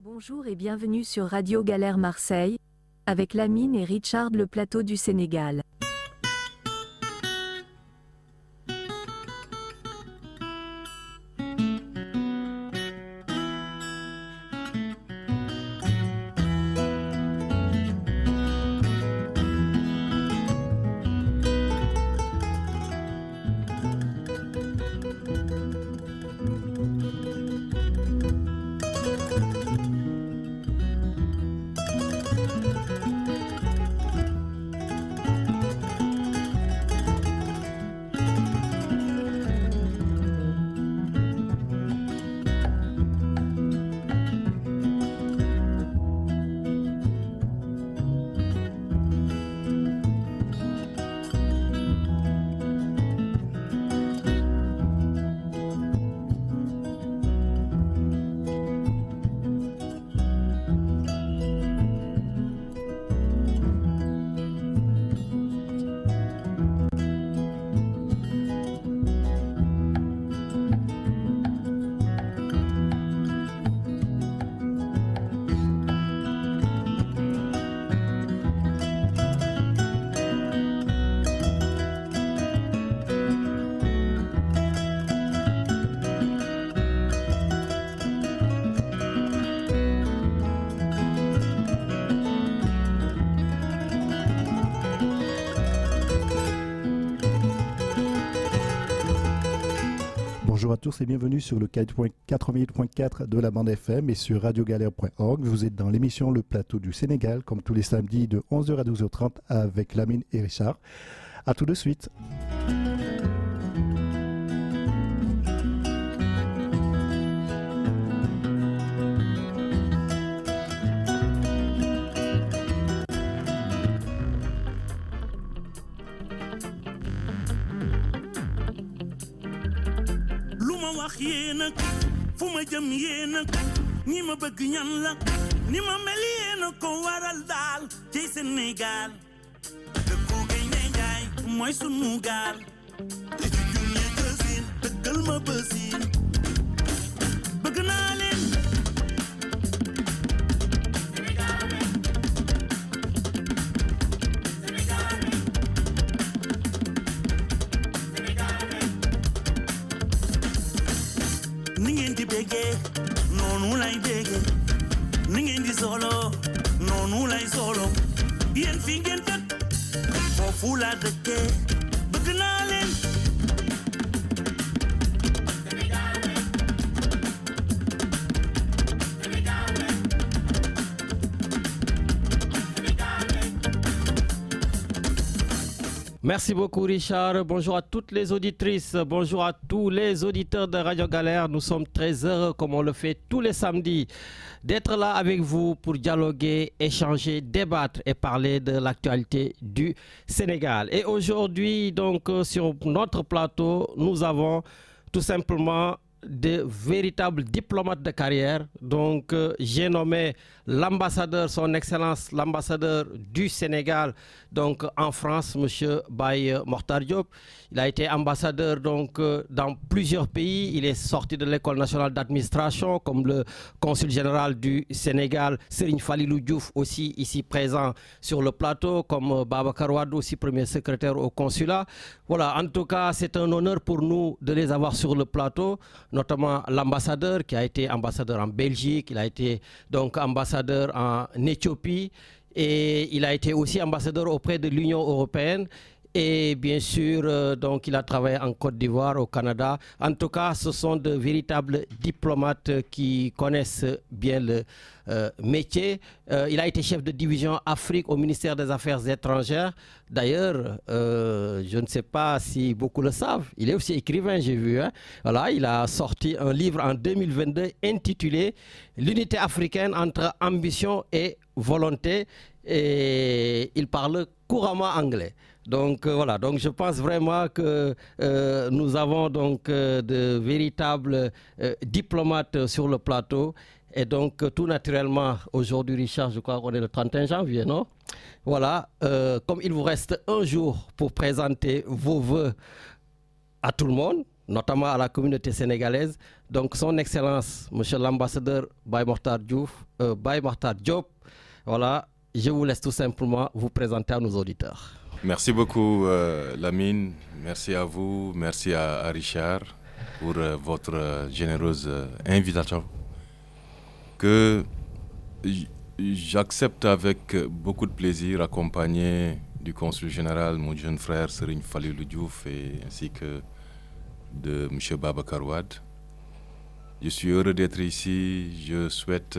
Bonjour et bienvenue sur Radio Galère Marseille, avec Lamine et Richard, le plateau du Sénégal. Bonjour à tous et bienvenue sur le 88.4 de la bande FM et sur radiogalère.org. Vous êtes dans l'émission Le Plateau du Sénégal, comme tous les samedis de 11h à 12h30 avec Lamine et Richard. A tout de suite. yéen ak fu ma jëm yéen ak ñi ma bëgg ñan la ni ma mel yéen a ko waral daal ci Sénégal dëkku Gaynde Njaay mooy sunu gaal te ci junne gësin dëggal ma bësin bëgg naa leen ni ngeen di béggee noonu lay béggee ni ngeen di solo noonu lay solo yéen fi ngeen tëdd foofu laa dëkkee bëgg naa leen Merci beaucoup Richard, bonjour à toutes les auditrices, bonjour à tous les auditeurs de Radio Galère. Nous sommes très heureux, comme on le fait tous les samedis, d'être là avec vous pour dialoguer, échanger, débattre et parler de l'actualité du Sénégal. Et aujourd'hui, donc, sur notre plateau, nous avons tout simplement de véritables diplomates de carrière. Donc, j'ai nommé l'ambassadeur, son excellence, l'ambassadeur du Sénégal, donc en France, monsieur Baye Mokhtar Diop. Il a été ambassadeur donc dans plusieurs pays. Il est sorti de l'école nationale d'administration comme le consul général du Sénégal, Serigne Falilou Diouf, aussi ici présent sur le plateau, comme Babacar Wade, aussi premier secrétaire au consulat. Voilà, en tout cas, c'est un honneur pour nous de les avoir sur le plateau, notamment l'ambassadeur qui a été ambassadeur en Belgique, il a été donc ambassadeur en Éthiopie et il a été aussi ambassadeur auprès de l'Union européenne. Et bien sûr, donc il a travaillé en Côte d'Ivoire, au Canada. En tout cas, ce sont de véritables diplomates qui connaissent bien le métier. Il a été chef de division Afrique au ministère des Affaires étrangères. D'ailleurs, je ne sais pas si beaucoup le savent, il est aussi écrivain, j'ai vu. Hein. Voilà, il a sorti un livre en 2022 intitulé « L'unité africaine entre ambition et volonté ». Et il parle couramment anglais. Donc voilà, donc je pense vraiment que nous avons donc de véritables diplomates sur le plateau. Et donc tout naturellement, aujourd'hui Richard, je crois qu'on est le 31 janvier, non? Voilà, comme il vous reste un jour pour présenter vos vœux à tout le monde, notamment à la communauté sénégalaise. Donc son Excellence, Monsieur l'ambassadeur Baye Mokhtar Diop, voilà, je vous laisse tout simplement vous présenter à nos auditeurs. Merci beaucoup Lamine, merci à vous, merci à Richard pour votre généreuse invitation que j'accepte avec beaucoup de plaisir, accompagné du consul général, mon jeune frère Serigne Falilou Diouf, ainsi que de M. Babacar Wade. Je suis heureux d'être ici. Je souhaite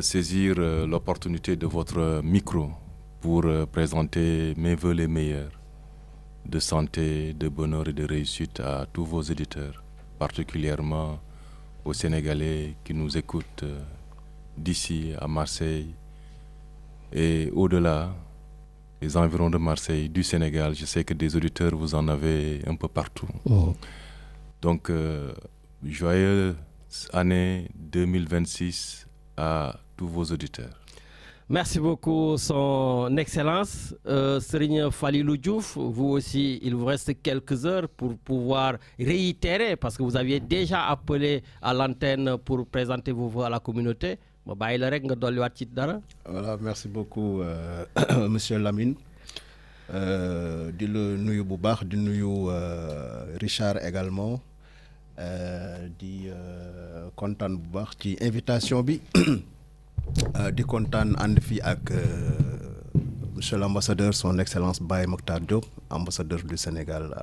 saisir l'opportunité de votre micro pour présenter mes vœux les meilleurs de santé, de bonheur et de réussite à tous vos éditeurs, particulièrement aux Sénégalais qui nous écoutent d'ici à Marseille et au-delà, les environs de Marseille, du Sénégal. Je sais que des auditeurs, vous en avez un peu partout. Donc, joyeuse année 2026 à tous vos auditeurs. Merci beaucoup, Son Excellence. Serigne Falilou Diouf, vous aussi, il vous reste quelques heures pour pouvoir réitérer, parce que vous aviez déjà appelé à l'antenne pour présenter vos voix à la communauté. Voilà, merci beaucoup, Monsieur Lamine. Di la nuyu bu baax di nuyu Richard également di kontaan bu baax ci invitation bi di kontaan ànd fii ak Monsieur l'ambassadeur, son Excellence Baye Mokhtar Diop, ambassadeur du Sénégal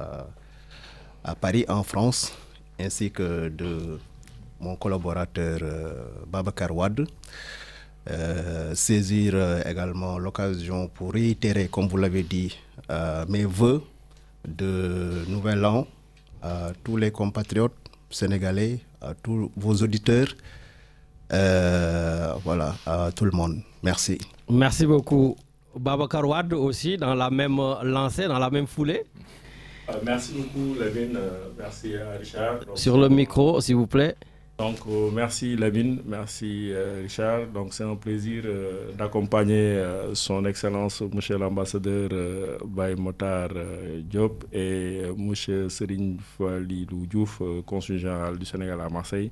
à Paris en France, ainsi que de mon collaborateur Babacar Wade. Saisir également l'occasion pour réitérer, comme vous l'avez dit, mes vœux de nouvel an à tous les compatriotes sénégalais, à tous vos auditeurs, voilà, à tout le monde. Merci. Merci beaucoup. Babacar Wade aussi, dans la même lancée, dans la même foulée. Merci beaucoup, Lamine. Merci à Richard. Donc, sur le micro, s'il vous plaît. Donc, merci Lamine, merci Richard. Donc, c'est un plaisir d'accompagner son Excellence, Monsieur l'ambassadeur Baye Mokhtar Diop et Monsieur Serigne Falilou Diouf, consul général du Sénégal à Marseille.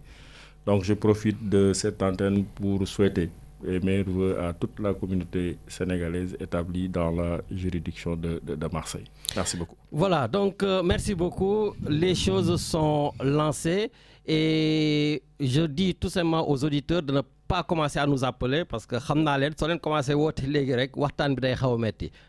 Donc, je profite de cette antenne pour souhaiter les meilleurs vœux à toute la communauté sénégalaise établie dans la juridiction de Marseille. Merci beaucoup. Voilà, donc merci beaucoup. Les choses sont lancées. Et je dis tout simplement aux auditeurs de ne pas commencer à nous appeler parce que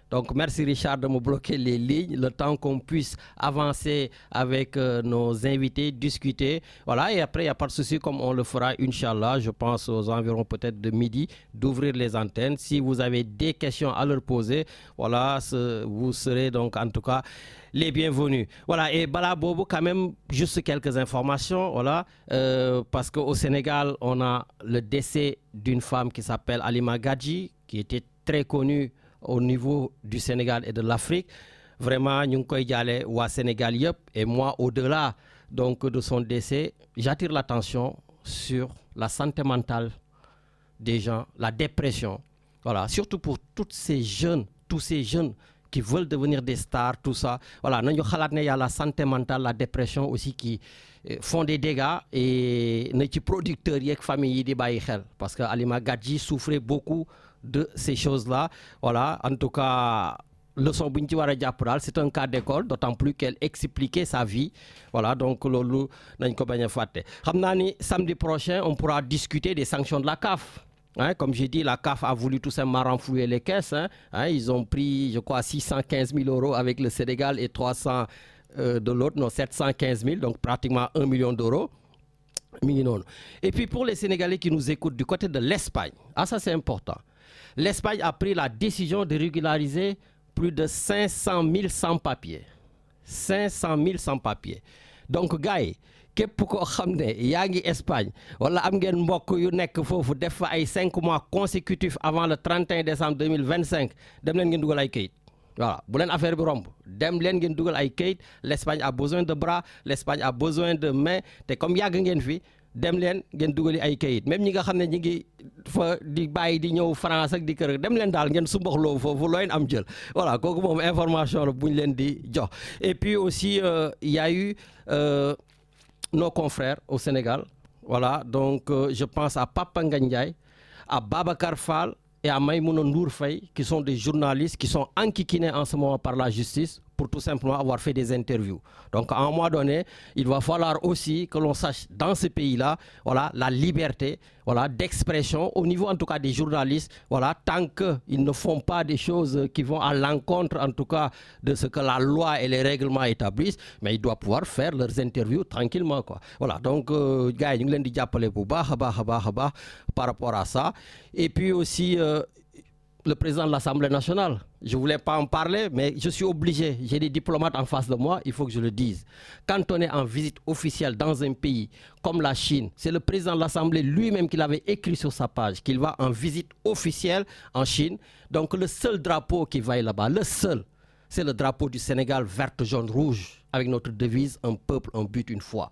donc merci Richard de me bloquer les lignes le temps qu'on puisse avancer avec nos invités, discuter. Voilà, et après il n'y a pas de souci, comme on le fera, Inch'Allah, je pense aux environs peut-être de midi, d'ouvrir les antennes. Si vous avez des questions à leur poser, voilà, vous serez donc en tout cas les bienvenus. Voilà, et Bala Bobo, quand même, juste quelques informations, voilà, parce qu'au Sénégal, on a le décès d'une femme qui s'appelle Halima Gadji, qui était très connue au niveau du Sénégal et de l'Afrique. Vraiment, nous sommes au Sénégal, et moi, au-delà donc de son décès, j'attire l'attention sur la santé mentale des gens, la dépression, voilà, surtout pour tous ces jeunes qui veulent devenir des stars, tout ça. Voilà, il y a la santé mentale, la dépression aussi qui font des dégâts et les producteurs et les familles de Baïkhel. Parce que Halima Gadji souffrait beaucoup de ces choses-là. Voilà, en tout cas, leçon c'est un cas d'école, d'autant plus qu'elle expliquait sa vie. Voilà, donc samedi prochain, on pourra discuter des sanctions de la CAF. Hein, comme j'ai dit, la CAF a voulu tout simplement renflouer les caisses. Ils ont pris, je crois, 615 000 euros avec le Sénégal et 300 de l'autre, non, 715 000, donc pratiquement 1 million d'euros. Et puis pour les Sénégalais qui nous écoutent du côté de l'Espagne, ça c'est important. L'Espagne a pris la décision de régulariser plus de 500 000 sans-papiers. 500 000 sans-papiers. Donc, gars, képp koo xam ne yaa ngi Espagne wala am ngeen mbokk yu nekk foofu def fa ay 5 mois consécutifs avant le 31 décembre 2025 dem leen ngeen dugal ay kayit. Voilà, bu leen affaire bi romb dem leen ngeen dugal ay kayit. L'Espagne a besoin de bras, l'Espagne a besoin de mains te comme yàgg ngeen fi dem leen ngeen dugali ay kayit. Même ñi nga xam ne ñi ngi fa di bàyyi di ñëw France ak di kër dem leen daal ngeen sumbaxloo foofu looy am jël voilà kooku moom information la bu ñu leen di jox. Et puis aussi il y a eu nos confrères au Sénégal, voilà, donc je pense à Papa Ngagne, à Babacar Fall et à Maïmouna Ndour Faye, qui sont des journalistes qui sont enquiquinés en ce moment par la justice pour tout simplement avoir fait des interviews. Donc à un moment donné, il va falloir aussi que l'on sache dans ce pays-là, voilà, la liberté, voilà, d'expression au niveau en tout cas des journalistes, voilà, tant qu'ils ne font pas des choses qui vont à l'encontre en tout cas de ce que la loi et les règlements établissent, mais ils doivent pouvoir faire leurs interviews tranquillement, quoi. Voilà, donc gars, ñu ngi leen di jàppale bu baax a baax par rapport à ça. Et puis aussi le président de l'Assemblée nationale. Je ne voulais pas en parler, mais je suis obligé. J'ai des diplomates en face de moi, il faut que je le dise. Quand on est en visite officielle dans un pays comme la Chine, c'est le président de l'Assemblée lui-même qui l'avait écrit sur sa page, qu'il va en visite officielle en Chine. Donc le seul drapeau qui va là-bas, le seul, c'est le drapeau du Sénégal, vert, jaune, rouge, avec notre devise, un peuple, un but, une foi.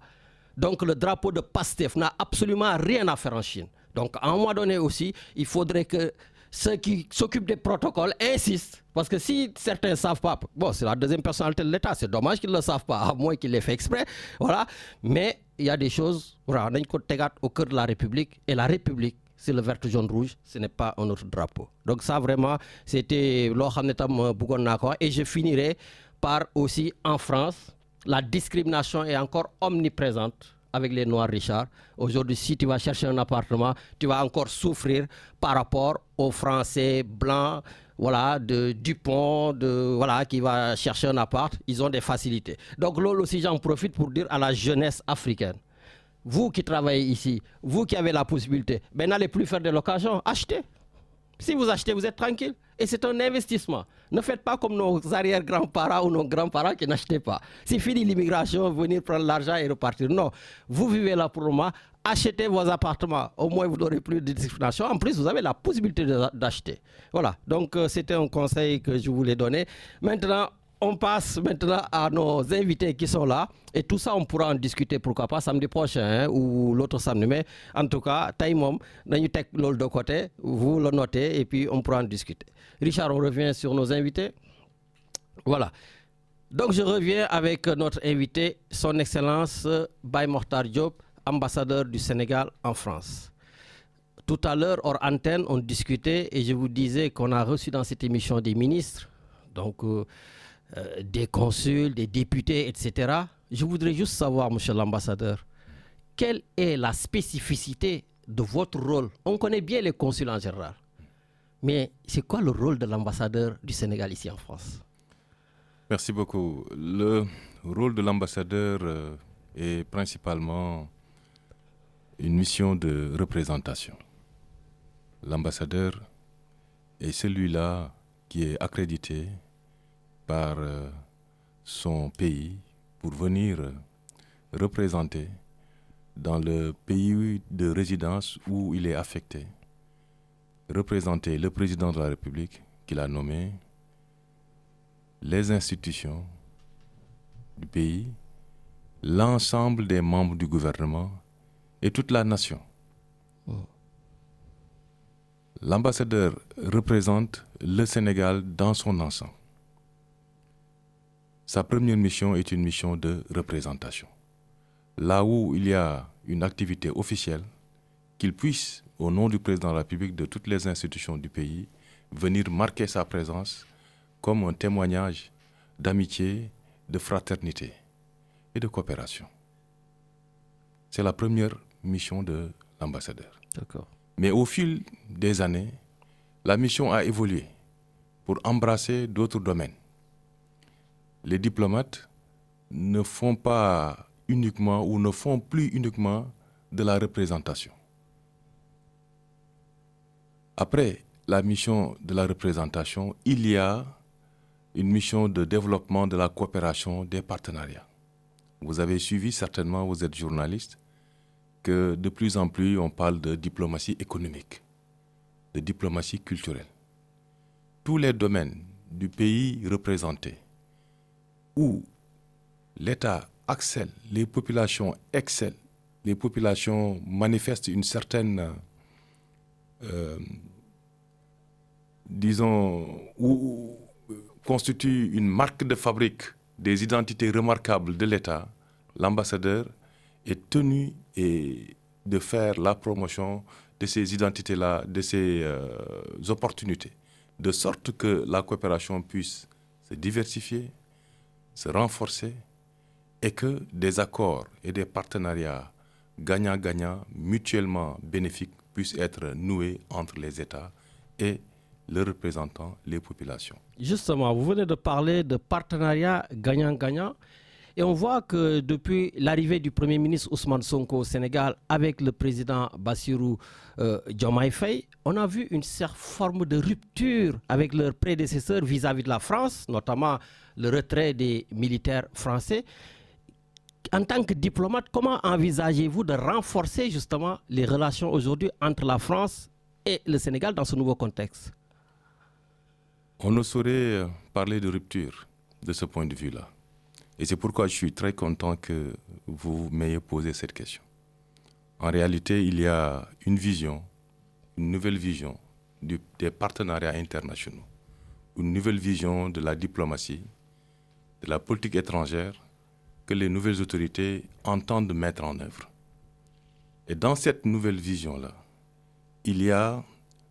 Donc le drapeau de PASTEF n'a absolument rien à faire en Chine. Donc à un moment donné aussi, il faudrait que ceux qui s'occupent des protocoles insistent. Parce que si certains ne savent pas, bon, c'est la deuxième personnalité de l'État, c'est dommage qu'ils ne le savent pas, à moins qu'ils l'aient fait exprès. Voilà. Mais il y a des choses, voilà, on a une côte au cœur de la République. Et la République, c'est le vert, jaune, rouge, ce n'est pas un autre drapeau. Donc ça, vraiment, c'était l'Ohamnetam Bougonako. Et je finirai par aussi, en France, la discrimination est encore omniprésente avec les Noirs, Richard. Aujourd'hui, si tu vas chercher un appartement, tu vas encore souffrir par rapport aux Français blancs, voilà, de Dupont, voilà, qui va chercher un appart. Ils ont des facilités. Donc, là aussi, j'en profite pour dire à la jeunesse africaine, vous qui travaillez ici, vous qui avez la possibilité, ben n'allez plus faire de location, achetez. Si vous achetez, vous êtes tranquille. Et c'est un investissement. Ne faites pas comme nos arrière-grands-parents ou nos grands-parents qui n'achetaient pas. C'est fini l'immigration, venir prendre l'argent et repartir. Non, vous vivez là pour le moment, achetez vos appartements. Au moins, vous n'aurez plus de discrimination. En plus, vous avez la possibilité d'acheter. Voilà, donc c'était un conseil que je voulais donner. Maintenant, on passe maintenant à nos invités qui sont là. Et tout ça, on pourra en discuter, pourquoi pas, samedi prochain ou l'autre samedi. Mais en tout cas, Taïmom, nous tek l'ol de côté, vous le notez et puis on pourra en discuter. Richard, on revient sur nos invités. Voilà. Donc je reviens avec notre invité, son Excellence Baye Mokhtar Diop, ambassadeur du Sénégal en France. Tout à l'heure, hors antenne, on discutait et je vous disais qu'on a reçu dans cette émission des ministres, donc des consuls, des députés, etc. Je voudrais juste savoir, monsieur l'ambassadeur, quelle est la spécificité de votre rôle? On connaît bien les consuls en général, mais c'est quoi le rôle de l'ambassadeur du Sénégal ici en France? Merci beaucoup. Le rôle de l'ambassadeur est principalement une mission de représentation. L'ambassadeur est celui-là qui est accrédité par son pays pour venir représenter dans le pays de résidence où il est affecté, représenter le président de la République qu'il a nommé, les institutions du pays, l'ensemble des membres du gouvernement et toute la nation. L'ambassadeur représente le Sénégal dans son ensemble. Sa première mission est une mission de représentation. Là où il y a une activité officielle, qu'il puisse, au nom du président de la République, de toutes les institutions du pays, venir marquer sa présence comme un témoignage d'amitié, de fraternité et de coopération. C'est la première mission de l'ambassadeur. D'accord. Mais au fil des années, la mission a évolué pour embrasser d'autres domaines. Les diplomates ne font pas uniquement ou ne font plus uniquement de la représentation. Après la mission de la représentation, il y a une mission de développement de la coopération, des partenariats. Vous avez suivi certainement, vous êtes journaliste, que de plus en plus on parle de diplomatie économique, de diplomatie culturelle. Tous les domaines du pays représenté, où l'État excelle, les populations excellent, les populations manifestent une certaine constitue une marque de fabrique des identités remarquables de l'État, l'ambassadeur est tenu de faire la promotion de ces identités-là, de ces opportunités, de sorte que la coopération puisse se diversifier, se renforcer et que des accords et des partenariats gagnant-gagnant, mutuellement bénéfiques, puissent être noués entre les États et les représentants, les populations. Justement, vous venez de parler de partenariat gagnant-gagnant. Et on voit que depuis l'arrivée du Premier ministre Ousmane Sonko au Sénégal avec le président Bassirou Diomaye Faye, on a vu une certaine forme de rupture avec leurs prédécesseurs vis-à-vis de la France, notamment le retrait des militaires français. En tant que diplomate, comment envisagez-vous de renforcer justement les relations aujourd'hui entre la France et le Sénégal dans ce nouveau contexte? On ne saurait parler de rupture de ce point de vue-là. Et c'est pourquoi je suis très content que vous m'ayez posé cette question. En réalité, il y a une vision, une nouvelle vision des partenariats internationaux, une nouvelle vision de la diplomatie, de la politique étrangère que les nouvelles autorités entendent mettre en œuvre. Et dans cette nouvelle vision-là, il y a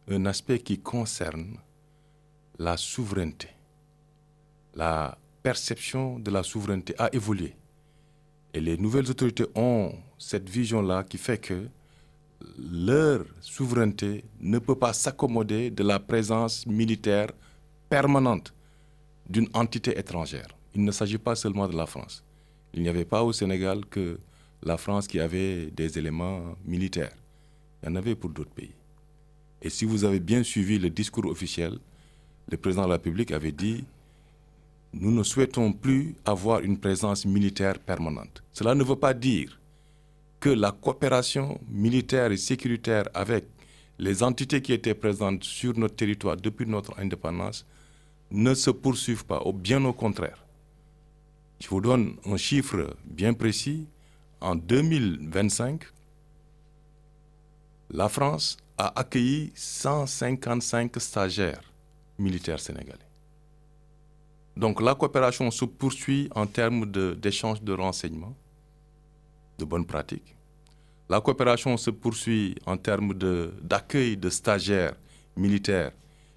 un aspect qui concerne la souveraineté. La perception de la souveraineté a évolué. Et les nouvelles autorités ont cette vision-là qui fait que leur souveraineté ne peut pas s'accommoder de la présence militaire permanente d'une entité étrangère. Il ne s'agit pas seulement de la France. Il n'y avait pas au Sénégal que la France qui avait des éléments militaires. Il y en avait pour d'autres pays. Et si vous avez bien suivi le discours officiel, le président de la République avait dit « Nous ne souhaitons plus avoir une présence militaire permanente ». Cela ne veut pas dire que la coopération militaire et sécuritaire avec les entités qui étaient présentes sur notre territoire depuis notre indépendance ne se poursuivent pas, ou bien au contraire. Je vous donne un chiffre bien précis. En 2025, la France a accueilli 155 stagiaires militaires sénégalais. Donc la coopération se poursuit en termes d'échange de renseignements, de bonnes pratiques. La coopération se poursuit en termes d'accueil de stagiaires militaires,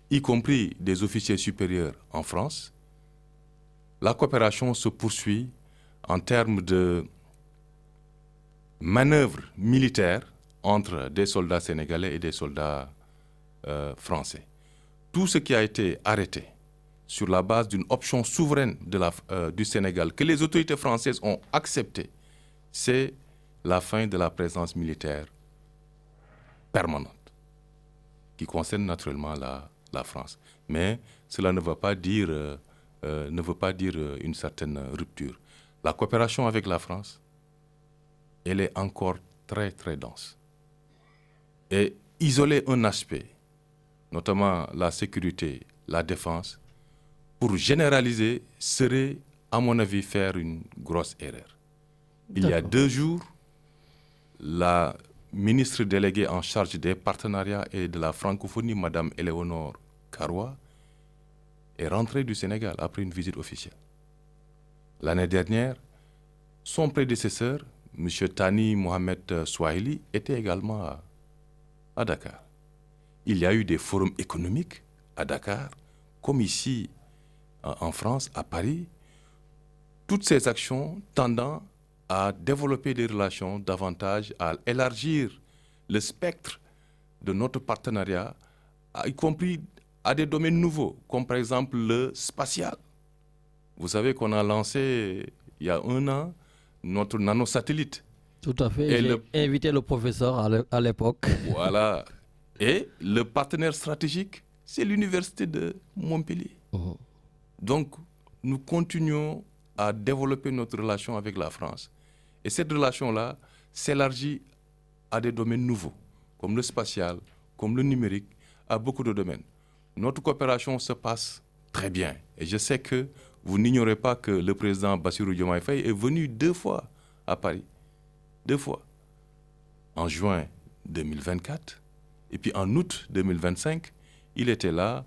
y compris des officiers supérieurs en France. La coopération se poursuit en termes de manœuvres militaires entre des soldats sénégalais et des soldats français. Tout ce qui a été arrêté sur la base d'une option souveraine du Sénégal, que les autorités françaises ont accepté, c'est la fin de la présence militaire permanente, qui concerne naturellement la France. Mais cela ne veut pas dire une certaine rupture. La coopération avec la France, elle est encore très, très dense. Et isoler un aspect, notamment la sécurité, la défense, pour généraliser, serait, à mon avis, faire une grosse erreur. Il y a 2 jours, la ministre déléguée en charge des partenariats et de la francophonie, Mme Éléonore Karoua, est rentrée du Sénégal après une visite officielle. L'année dernière, son prédécesseur, M. Tani Mohamed Swahili, était également à Dakar. Il y a eu des forums économiques à Dakar, comme ici en France, à Paris. Toutes ces actions tendant à développer des relations davantage, à élargir le spectre de notre partenariat, y compris à des domaines nouveaux, comme par exemple le spatial. Vous savez qu'on a lancé, il y a 1 an, notre nanosatellite. Tout à fait, j'ai invité le professeur à l'époque. Voilà. Et le partenaire stratégique, c'est l'université de Montpellier. Donc, nous continuons à développer notre relation avec la France. Et cette relation-là s'élargit à des domaines nouveaux, comme le spatial, comme le numérique, à beaucoup de domaines. Notre coopération se passe très bien. Et je sais que vous n'ignorez pas que le président Bassirou Diomaye Faye est venu 2 fois à Paris. 2 fois. En juin 2024 Et puis en août 2025, il était là,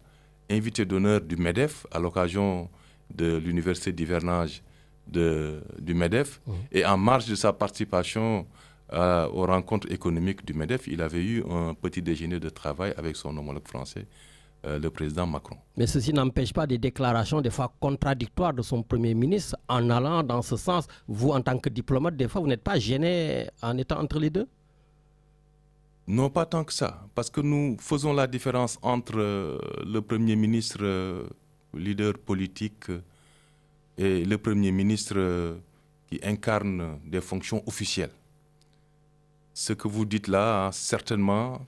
invité d'honneur du MEDEF à l'occasion de l'université d'hivernage du MEDEF. Et en marge de sa participation aux rencontres économiques du MEDEF, il avait eu un petit déjeuner de travail avec son homologue français, le président Macron. Mais ceci n'empêche pas des déclarations des fois contradictoires de son Premier ministre en allant dans ce sens. Vous, en tant que diplomate, des fois, vous n'êtes pas gêné en étant entre les deux? Non, pas tant que ça, parce que nous faisons la différence entre le Premier ministre, leader politique, et le Premier ministre qui incarne des fonctions officielles. Ce que vous dites là, certainement,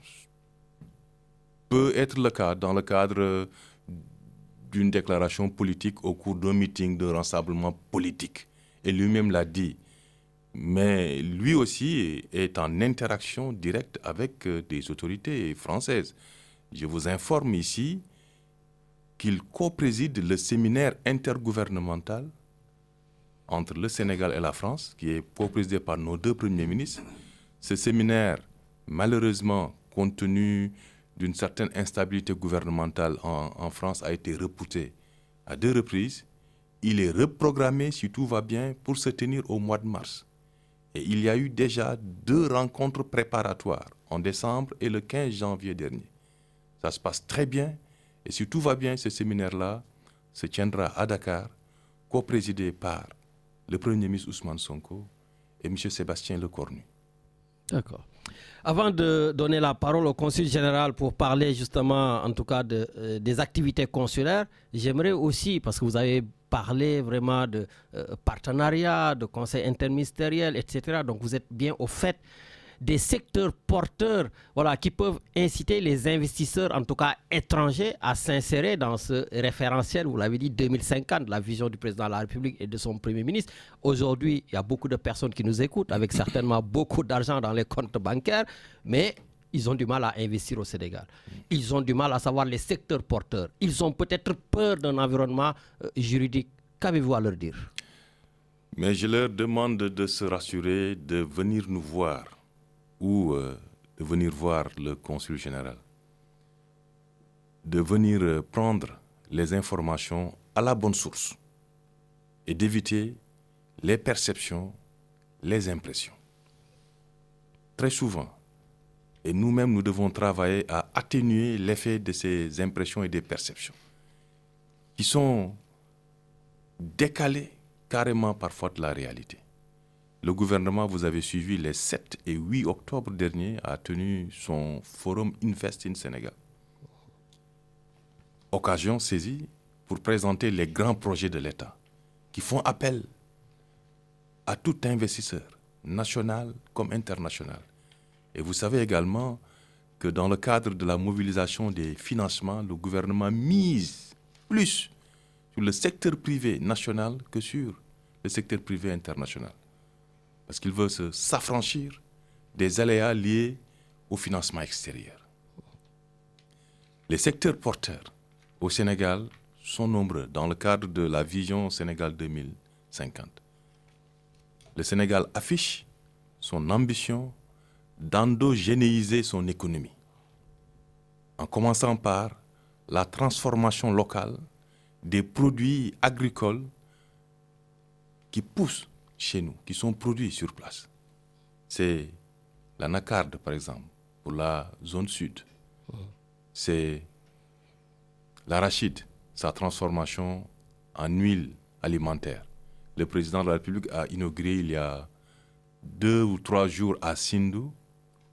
peut être le cas dans le cadre d'une déclaration politique au cours d'un meeting de rassemblement politique. Et lui-même l'a dit. Mais lui aussi est en interaction directe avec des autorités françaises. Je vous informe ici qu'il co-préside le séminaire intergouvernemental entre le Sénégal et la France, qui est co-présidé par nos deux premiers ministres. Ce séminaire, malheureusement, compte tenu d'une certaine instabilité gouvernementale en France, a été reporté à 2 reprises. Il est reprogrammé, si tout va bien, pour se tenir au mois de mars. Et il y a eu déjà 2 rencontres préparatoires, en décembre et le 15 janvier dernier. Ça se passe très bien. Et si tout va bien, ce séminaire-là se tiendra à Dakar, co-présidé par le Premier ministre Ousmane Sonko et M. Sébastien Lecornu. D'accord. Avant de donner la parole au Consul général pour parler justement, en tout cas, des activités consulaires, j'aimerais aussi, parce que vous avez parlé vraiment de partenariat, de conseil interministériel, etc. Donc vous êtes bien au fait des secteurs porteurs, voilà, qui peuvent inciter les investisseurs, en tout cas étrangers, à s'insérer dans ce référentiel, vous l'avez dit, 2050, la vision du président de la République et de son Premier ministre. Aujourd'hui, il y a beaucoup de personnes qui nous écoutent, avec certainement beaucoup d'argent dans les comptes bancaires, mais ils ont du mal à investir au Sénégal. Ils ont du mal à savoir les secteurs porteurs. Ils ont peut-être peur d'un environnement juridique. Qu'avez-vous à leur dire? Mais je leur demande de se rassurer, de venir nous voir ou de venir voir le consul général, de venir prendre les informations à la bonne source et d'éviter les perceptions, les impressions. Très souvent, et nous-mêmes, nous devons travailler à atténuer l'effet de ces impressions et des perceptions qui sont décalées carrément parfois de la réalité. Le gouvernement, vous avez suivi, les 7 et 8 octobre dernier, a tenu son forum Invest in Sénégal. Occasion saisie pour présenter les grands projets de l'État qui font appel à tout investisseur, national comme international. Et vous savez également que dans le cadre de la mobilisation des financements, le gouvernement mise plus sur le secteur privé national que sur le secteur privé international. Parce qu'il veut s'affranchir des aléas liés au financement extérieur. Les secteurs porteurs au Sénégal sont nombreux dans le cadre de la vision Sénégal 2050. Le Sénégal affiche son ambition d'endogénéiser son économie, en commençant par la transformation locale des produits agricoles qui poussent chez nous, qui sont produits sur place. C'est l'anacarde, par exemple, pour la zone sud. C'est l'arachide, sa transformation en huile alimentaire. Le président de la République a inauguré il y a 2 ou 3 jours à Sindou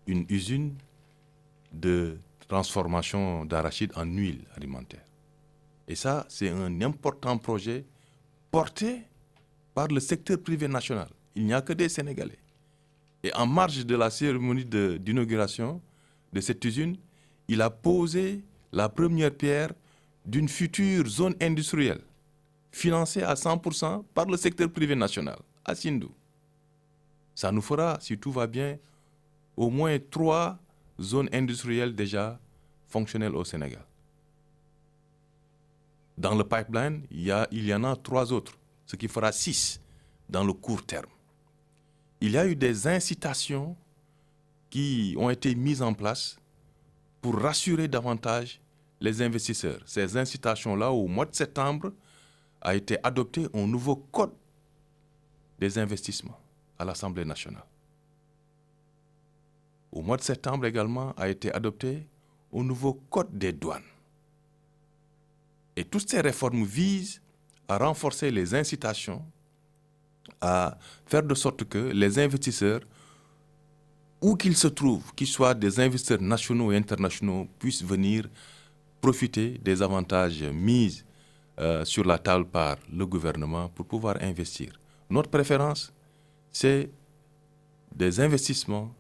une usine de transformation d'arachide en huile alimentaire. Et ça, c'est un important projet porté par le secteur privé national. Il n'y a que des Sénégalais. Et en marge de la cérémonie d'inauguration de cette usine, il a posé la première pierre d'une future zone industrielle financée à 100% par le secteur privé national, à Sindou. Ça nous fera, si tout va bien, au moins 3 zones industrielles déjà fonctionnelles au Sénégal. Dans le pipeline, il y en a 3 autres, ce qui fera 6 dans le court terme. Il y a eu des incitations qui ont été mises en place pour rassurer davantage les investisseurs. Ces incitations-là, au mois de septembre, a été adopté un nouveau code des investissements à l'Assemblée nationale. Au mois de septembre également a été adopté un nouveau code des douanes. Et toutes ces réformes visent à renforcer les incitations, à faire de sorte que les investisseurs, où qu'ils se trouvent, qu'ils soient des investisseurs nationaux et internationaux, puissent venir profiter des avantages mis sur la table par le gouvernement pour pouvoir investir. Notre préférence, c'est des investissements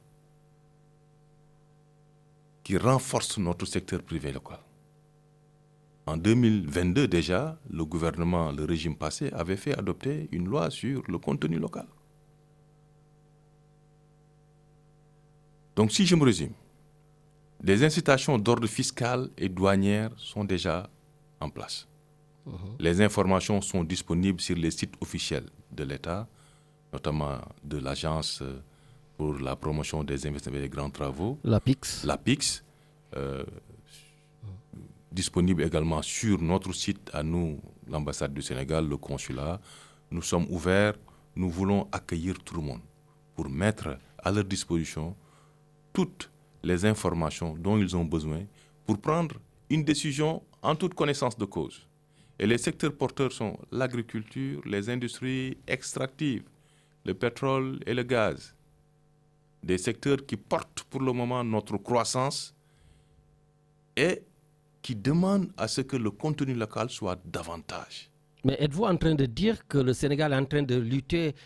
qui renforcent notre secteur privé local. En 2022 déjà, le gouvernement, le régime passé, avait fait adopter une loi sur le contenu local. Donc si je me résume, les incitations d'ordre fiscal et douanière sont déjà en place. Les informations sont disponibles sur les sites officiels de l'État, notamment de l'Agence pour la promotion des investissements et des grands travaux. L'APIX. Disponible également sur notre site à nous, l'ambassade du Sénégal, le consulat. Nous sommes ouverts, nous voulons accueillir tout le monde pour mettre à leur disposition toutes les informations dont ils ont besoin pour prendre une décision en toute connaissance de cause. Et les secteurs porteurs sont l'agriculture, les industries extractives, le pétrole et le gaz. Des secteurs qui portent pour le moment notre croissance et qui demandent à ce que le contenu local soit davantage. Mais êtes-vous en train de dire que le Sénégal est en train de lutter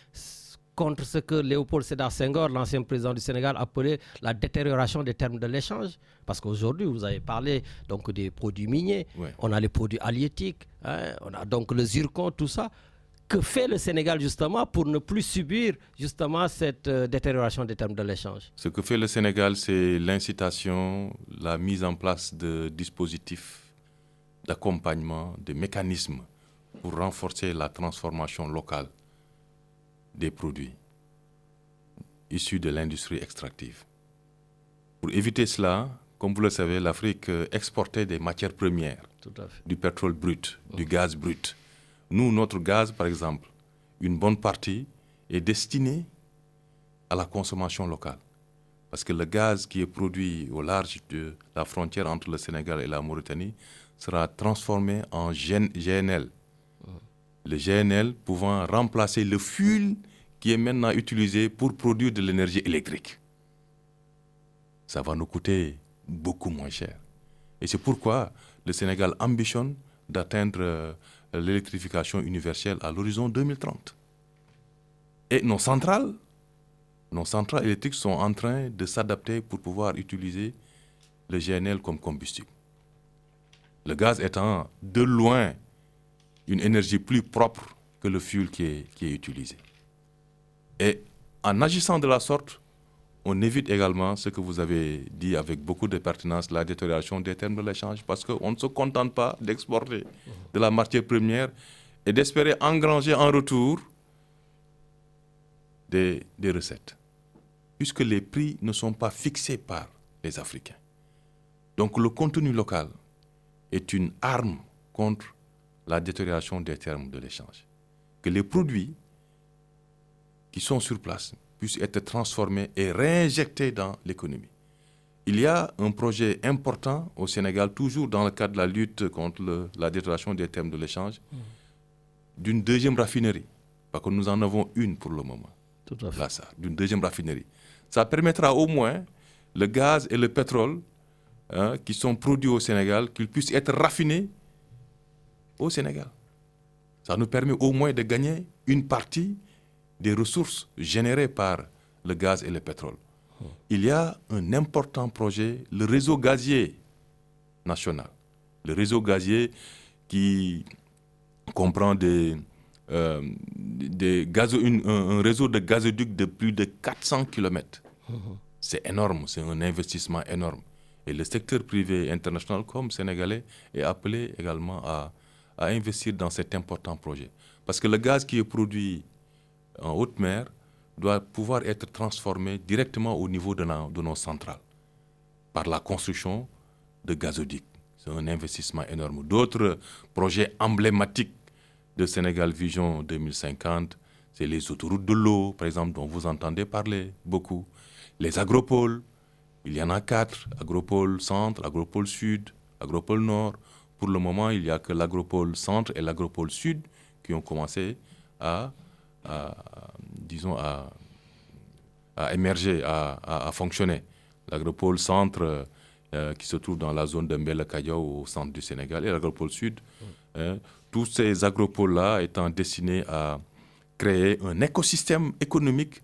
contre ce que Léopold Sédar Senghor, l'ancien président du Sénégal, appelait la détérioration des termes de l'échange? Parce qu'aujourd'hui, vous avez parlé donc des produits miniers, on a les produits halieutiques, on a donc le zircon, tout ça. Que fait le Sénégal justement pour ne plus subir justement cette détérioration des termes de l'échange? Ce que fait le Sénégal, c'est l'incitation, la mise en place de dispositifs d'accompagnement, de mécanismes pour renforcer la transformation locale des produits issus de l'industrie extractive. Pour éviter cela, comme vous le savez, l'Afrique exportait des matières premières, du pétrole brut, du gaz brut. Nous, notre gaz, par exemple, une bonne partie est destinée à la consommation locale. Parce que le gaz qui est produit au large de la frontière entre le Sénégal et la Mauritanie sera transformé en GNL. Le GNL pouvant remplacer le fuel qui est maintenant utilisé pour produire de l'énergie électrique. Ça va nous coûter beaucoup moins cher. Et c'est pourquoi le Sénégal ambitionne d'atteindre l'électrification universelle à l'horizon 2030. Et nos centrales électriques sont en train de s'adapter pour pouvoir utiliser le GNL comme combustible. Le gaz étant de loin une énergie plus propre que le fuel qui est utilisé. Et en agissant de la sorte, on évite également ce que vous avez dit avec beaucoup de pertinence, la détérioration des termes de l'échange, parce qu'on ne se contente pas d'exporter de la matière première et d'espérer engranger en retour des recettes, puisque les prix ne sont pas fixés par les Africains. Donc le contenu local est une arme contre la détérioration des termes de l'échange. Que les produits qui sont sur place puissent être transformés et réinjectés dans l'économie. Il y a un projet important au Sénégal, toujours dans le cadre de la lutte contre la détérioration des termes de l'échange, d'une deuxième raffinerie, parce que nous en avons une pour le moment. Tout à fait. Là, d'une deuxième raffinerie. Ça permettra au moins le gaz et le pétrole qui sont produits au Sénégal, qu'ils puissent être raffinés au Sénégal. Ça nous permet au moins de gagner une partie des ressources générées par le gaz et le pétrole. Il y a un important projet, le réseau gazier national. Le réseau gazier qui comprend un réseau de gazoducs de plus de 400 km. C'est énorme, c'est un investissement énorme. Et le secteur privé international comme sénégalais est appelé également à investir dans cet important projet. Parce que le gaz qui est produit en haute mer doit pouvoir être transformé directement au niveau de nos centrales par la construction de gazoduc. C'est un investissement énorme. D'autres projets emblématiques de Sénégal Vision 2050, c'est les autoroutes de l'eau, par exemple, dont vous entendez parler beaucoup. Les agropoles, il y en a 4, agropole centre, agropole sud, agropole nord. Pour le moment, il n'y a que l'agropole centre et l'agropole sud qui ont commencé à émerger, à fonctionner. L'agropole centre qui se trouve dans la zone de Mbele-Kayo au centre du Sénégal et l'agropole sud. Tous ces agropoles-là étant destinés à créer un écosystème économique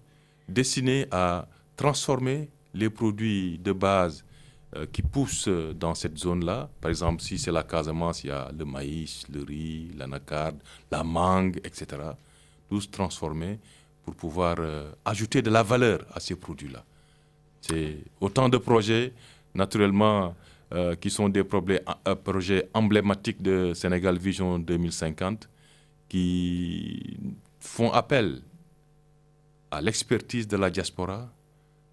destiné à transformer les produits de base qui poussent dans cette zone-là. Par exemple, si c'est la Casamance, il y a le maïs, le riz, l'anacarde, la mangue, etc. Tous transformés pour pouvoir ajouter de la valeur à ces produits-là. C'est autant de projets, naturellement, qui sont des projets emblématiques de Sénégal Vision 2050, qui font appel à l'expertise de la diaspora,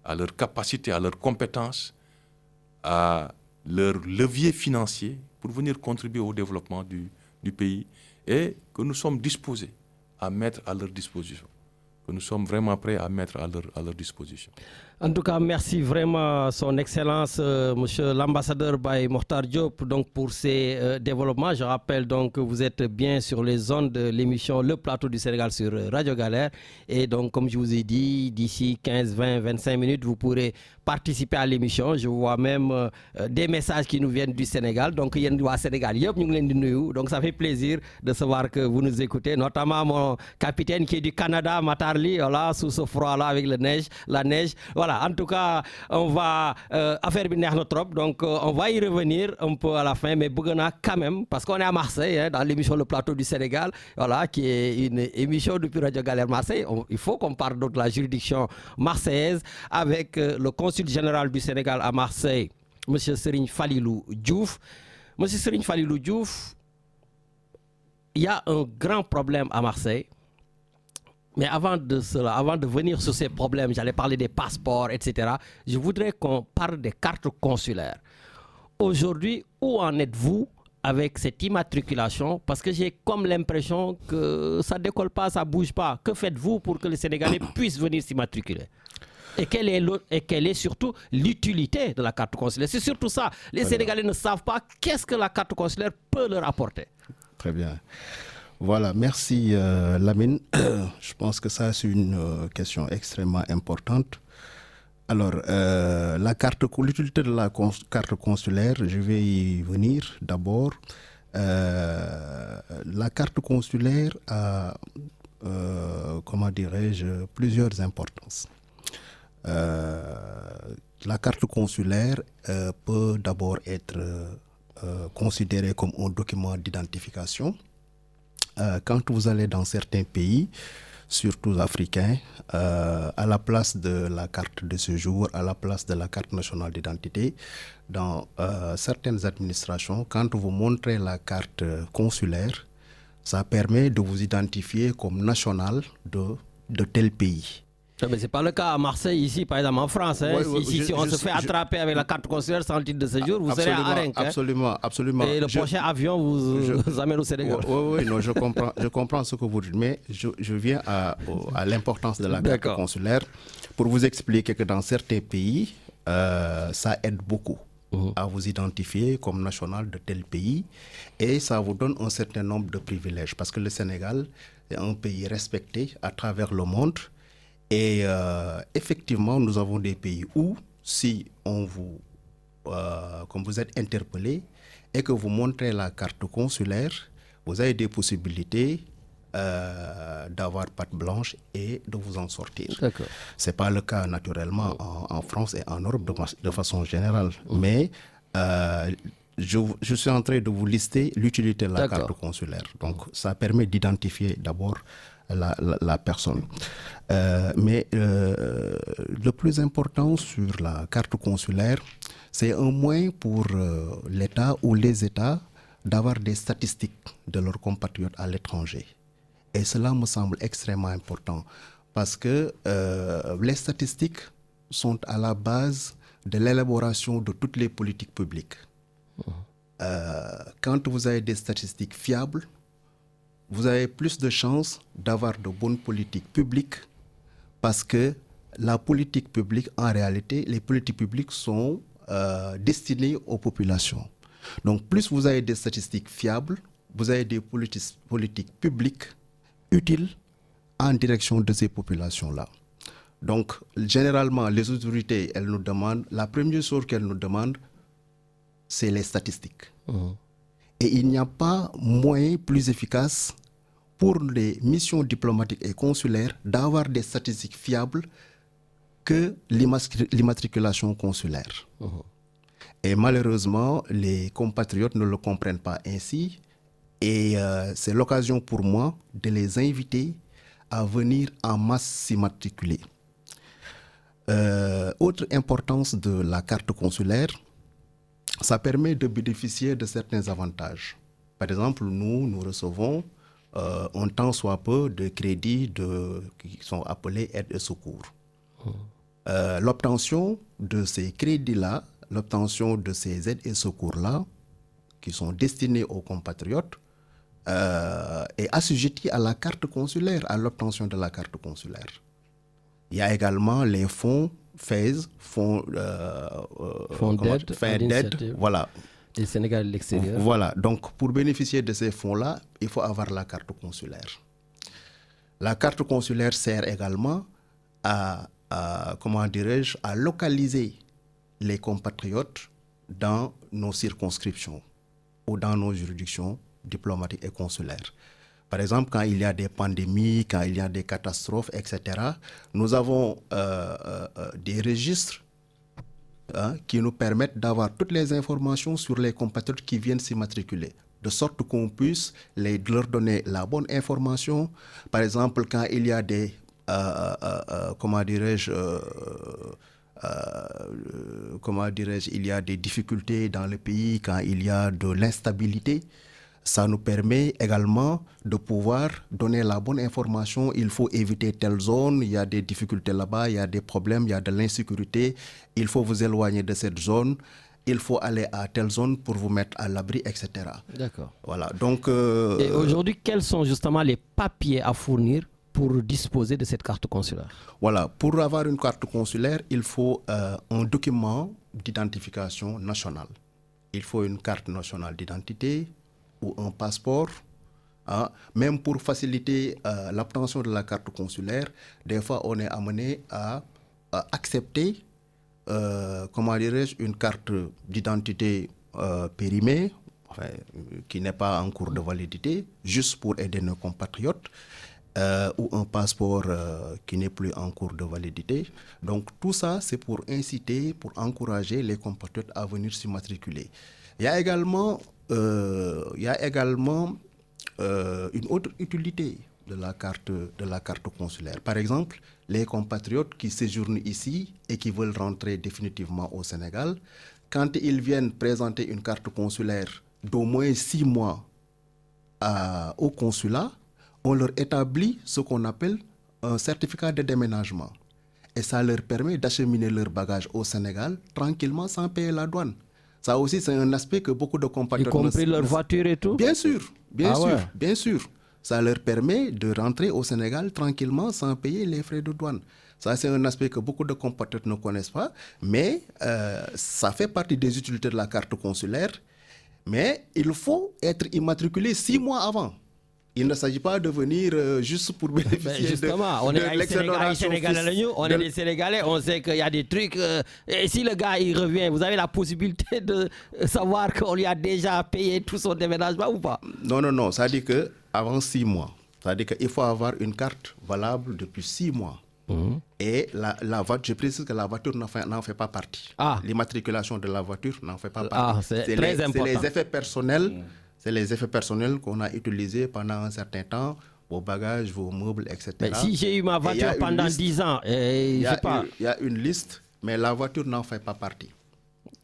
à leur capacité, à leurs compétences, à leur levier financier pour venir contribuer au développement du pays et que nous sommes disposés à mettre à leur disposition, que nous sommes vraiment prêts à mettre à leur disposition. En tout cas, merci vraiment Son Excellence, Monsieur l'ambassadeur Baye Mokhtar Diop, donc pour ces développements. Je rappelle donc que vous êtes bien sur les ondes de l'émission Le Plateau du Sénégal sur Radio Galère. Et donc, comme je vous ai dit, d'ici 15, 20, 25 minutes, vous pourrez participer à l'émission. Je vois même des messages qui nous viennent du Sénégal. Donc, il y a du Sénégal. Donc, ça fait plaisir de savoir que vous nous écoutez. Notamment mon capitaine qui est du Canada, Matarli, voilà, sous ce froid-là avec la neige. Voilà, en tout cas, on va affaire trop, donc on va y revenir un peu à la fin, mais Bougana quand même, parce qu'on est à Marseille, hein, dans l'émission Le Plateau du Sénégal, voilà, qui est une émission depuis Radio Galère Marseille. Il faut qu'on parle de la juridiction marseillaise avec le consul général du Sénégal à Marseille, M. Serigne Falilou Diouf. M. Serigne Falilou Diouf, il y a un grand problème à Marseille. Mais avant de cela, avant de venir sur ces problèmes, j'allais parler des passeports, etc. Je voudrais qu'on parle des cartes consulaires. Aujourd'hui, où en êtes-vous avec cette immatriculation? Parce que j'ai comme l'impression que ça ne décolle pas, ça ne bouge pas. Que faites-vous pour que les Sénégalais puissent venir s'immatriculer? Et quelle est surtout l'utilité de la carte consulaire? C'est surtout ça. Les Sénégalais ne savent pas qu'est-ce que la carte consulaire peut leur apporter. Très bien. Voilà, merci Lamine. Je pense que ça c'est une question extrêmement importante. Alors, l'utilité de la carte consulaire, je vais y venir d'abord. La carte consulaire a, comment dirais-je, plusieurs importances. La carte consulaire peut d'abord être considérée comme un document d'identification. Quand vous allez dans certains pays, surtout africains, à la place de la carte de séjour, à la place de la carte nationale d'identité, dans certaines administrations, quand vous montrez la carte consulaire, ça permet de vous identifier comme national de tel pays. Mais ce n'est pas le cas à Marseille, ici, par exemple en France. Hein. Si on se fait attraper avec la carte consulaire sans le titre de séjour, vous serez à Arenc. Absolument, absolument. Et le prochain avion vous amène au Sénégal. Oui, non, je comprends ce que vous dites, mais je viens à l'importance de la carte consulaire pour vous expliquer que dans certains pays, ça aide beaucoup à vous identifier comme national de tel pays et ça vous donne un certain nombre de privilèges parce que le Sénégal est un pays respecté à travers le monde. Et effectivement, nous avons des pays où, si on vous, comme vous êtes interpellé et que vous montrez la carte consulaire, vous avez des possibilités d'avoir patte blanche et de vous en sortir. Ce n'est pas le cas naturellement en France et en Europe de façon générale. Mais je suis en train de vous lister l'utilité de la carte consulaire. Donc, ça permet d'identifier d'abord la personne. Mais le plus important sur la carte consulaire, c'est un moyen pour l'État ou les États d'avoir des statistiques de leurs compatriotes à l'étranger. Et cela me semble extrêmement important parce que les statistiques sont à la base de l'élaboration de toutes les politiques publiques. quand vous avez des statistiques fiables, vous avez plus de chances d'avoir de bonnes politiques publiques parce que la politique publique, en réalité, les politiques publiques sont destinées aux populations. Donc, plus vous avez des statistiques fiables, vous avez des politiques publiques utiles en direction de ces populations-là. Donc, généralement, les autorités, elles nous demandent, la première chose qu'elles nous demandent, c'est les statistiques. Et il n'y a pas moyen plus efficace pour les missions diplomatiques et consulaires d'avoir des statistiques fiables que l'immatriculation consulaire. Et malheureusement, les compatriotes ne le comprennent pas ainsi. Et c'est l'occasion pour moi de les inviter à venir en masse s'immatriculer. Autre importance de la carte consulaire, ça permet de bénéficier de certains avantages. Par exemple, nous recevons un tant soit peu de crédits qui sont appelés aides et secours. L'obtention de ces crédits-là, l'obtention de ces aides et secours-là, qui sont destinés aux compatriotes, est assujettie à la carte consulaire, à l'obtention de la carte consulaire. Il y a également les fonds FAISE, fonds d'aide, voilà. Du Sénégal et l'extérieur. Voilà, donc pour bénéficier de ces fonds-là, il faut avoir la carte consulaire. La carte consulaire sert également à localiser les compatriotes dans nos circonscriptions ou dans nos juridictions diplomatiques et consulaires. Par exemple, quand il y a des pandémies, quand il y a des catastrophes, etc., nous avons des registres qui nous permettent d'avoir toutes les informations sur les compatriotes qui viennent s'immatriculer, de sorte qu'on puisse leur donner la bonne information. Par exemple, quand il y a des, il y a des difficultés dans le pays, quand il y a de l'instabilité, ça nous permet également de pouvoir donner la bonne information. Il faut éviter telle zone, il y a des difficultés là-bas, il y a des problèmes, il y a de l'insécurité. Il faut vous éloigner de cette zone. Il faut aller à telle zone pour vous mettre à l'abri, etc. D'accord. Voilà. Donc, et aujourd'hui, quels sont justement les papiers à fournir pour disposer de cette carte consulaire? Voilà. Pour avoir une carte consulaire, il faut un document d'identification nationale. Il faut une carte nationale d'identité ou un passeport. Même pour faciliter l'obtention de la carte consulaire, des fois on est amené à accepter une carte d'identité périmée, qui n'est pas en cours de validité, juste pour aider nos compatriotes, ou un passeport qui n'est plus en cours de validité. Donc tout ça, c'est pour inciter, pour encourager les compatriotes à venir s'immatriculer. Il y a également une autre utilité de la carte consulaire. Par exemple, les compatriotes qui séjournent ici et qui veulent rentrer définitivement au Sénégal, quand ils viennent présenter une carte consulaire d'au moins 6 mois au consulat, on leur établit ce qu'on appelle un certificat de déménagement. Et ça leur permet d'acheminer leur bagage au Sénégal tranquillement sans payer la douane. Ça aussi, c'est un aspect que beaucoup de compatriotes... Y compris leur voiture et tout? Bien sûr. Ça leur permet de rentrer au Sénégal tranquillement sans payer les frais de douane. Ça, c'est un aspect que beaucoup de compatriotes ne connaissent pas, mais ça fait partie des utilités de la carte consulaire. Mais il faut être immatriculé 6 mois avant. Il ne s'agit pas de venir juste pour bénéficier justement, on est des Sénégalais, on sait qu'il y a des trucs. Et si le gars il revient, vous avez la possibilité de savoir qu'on lui a déjà payé tout son déménagement ou pas? Non. Ça dit qu'avant 6 mois, ça dit qu'il faut avoir une carte valable depuis 6 mois. Et la voiture, je précise que la voiture n'en fait pas partie. L'immatriculation de la voiture n'en fait pas partie. C'est très important. C'est les effets personnels. C'est les effets personnels qu'on a utilisés pendant un certain temps, vos bagages, vos meubles, etc. Mais si j'ai eu ma voiture pendant 10 ans, il y a une liste, mais la voiture n'en fait pas partie.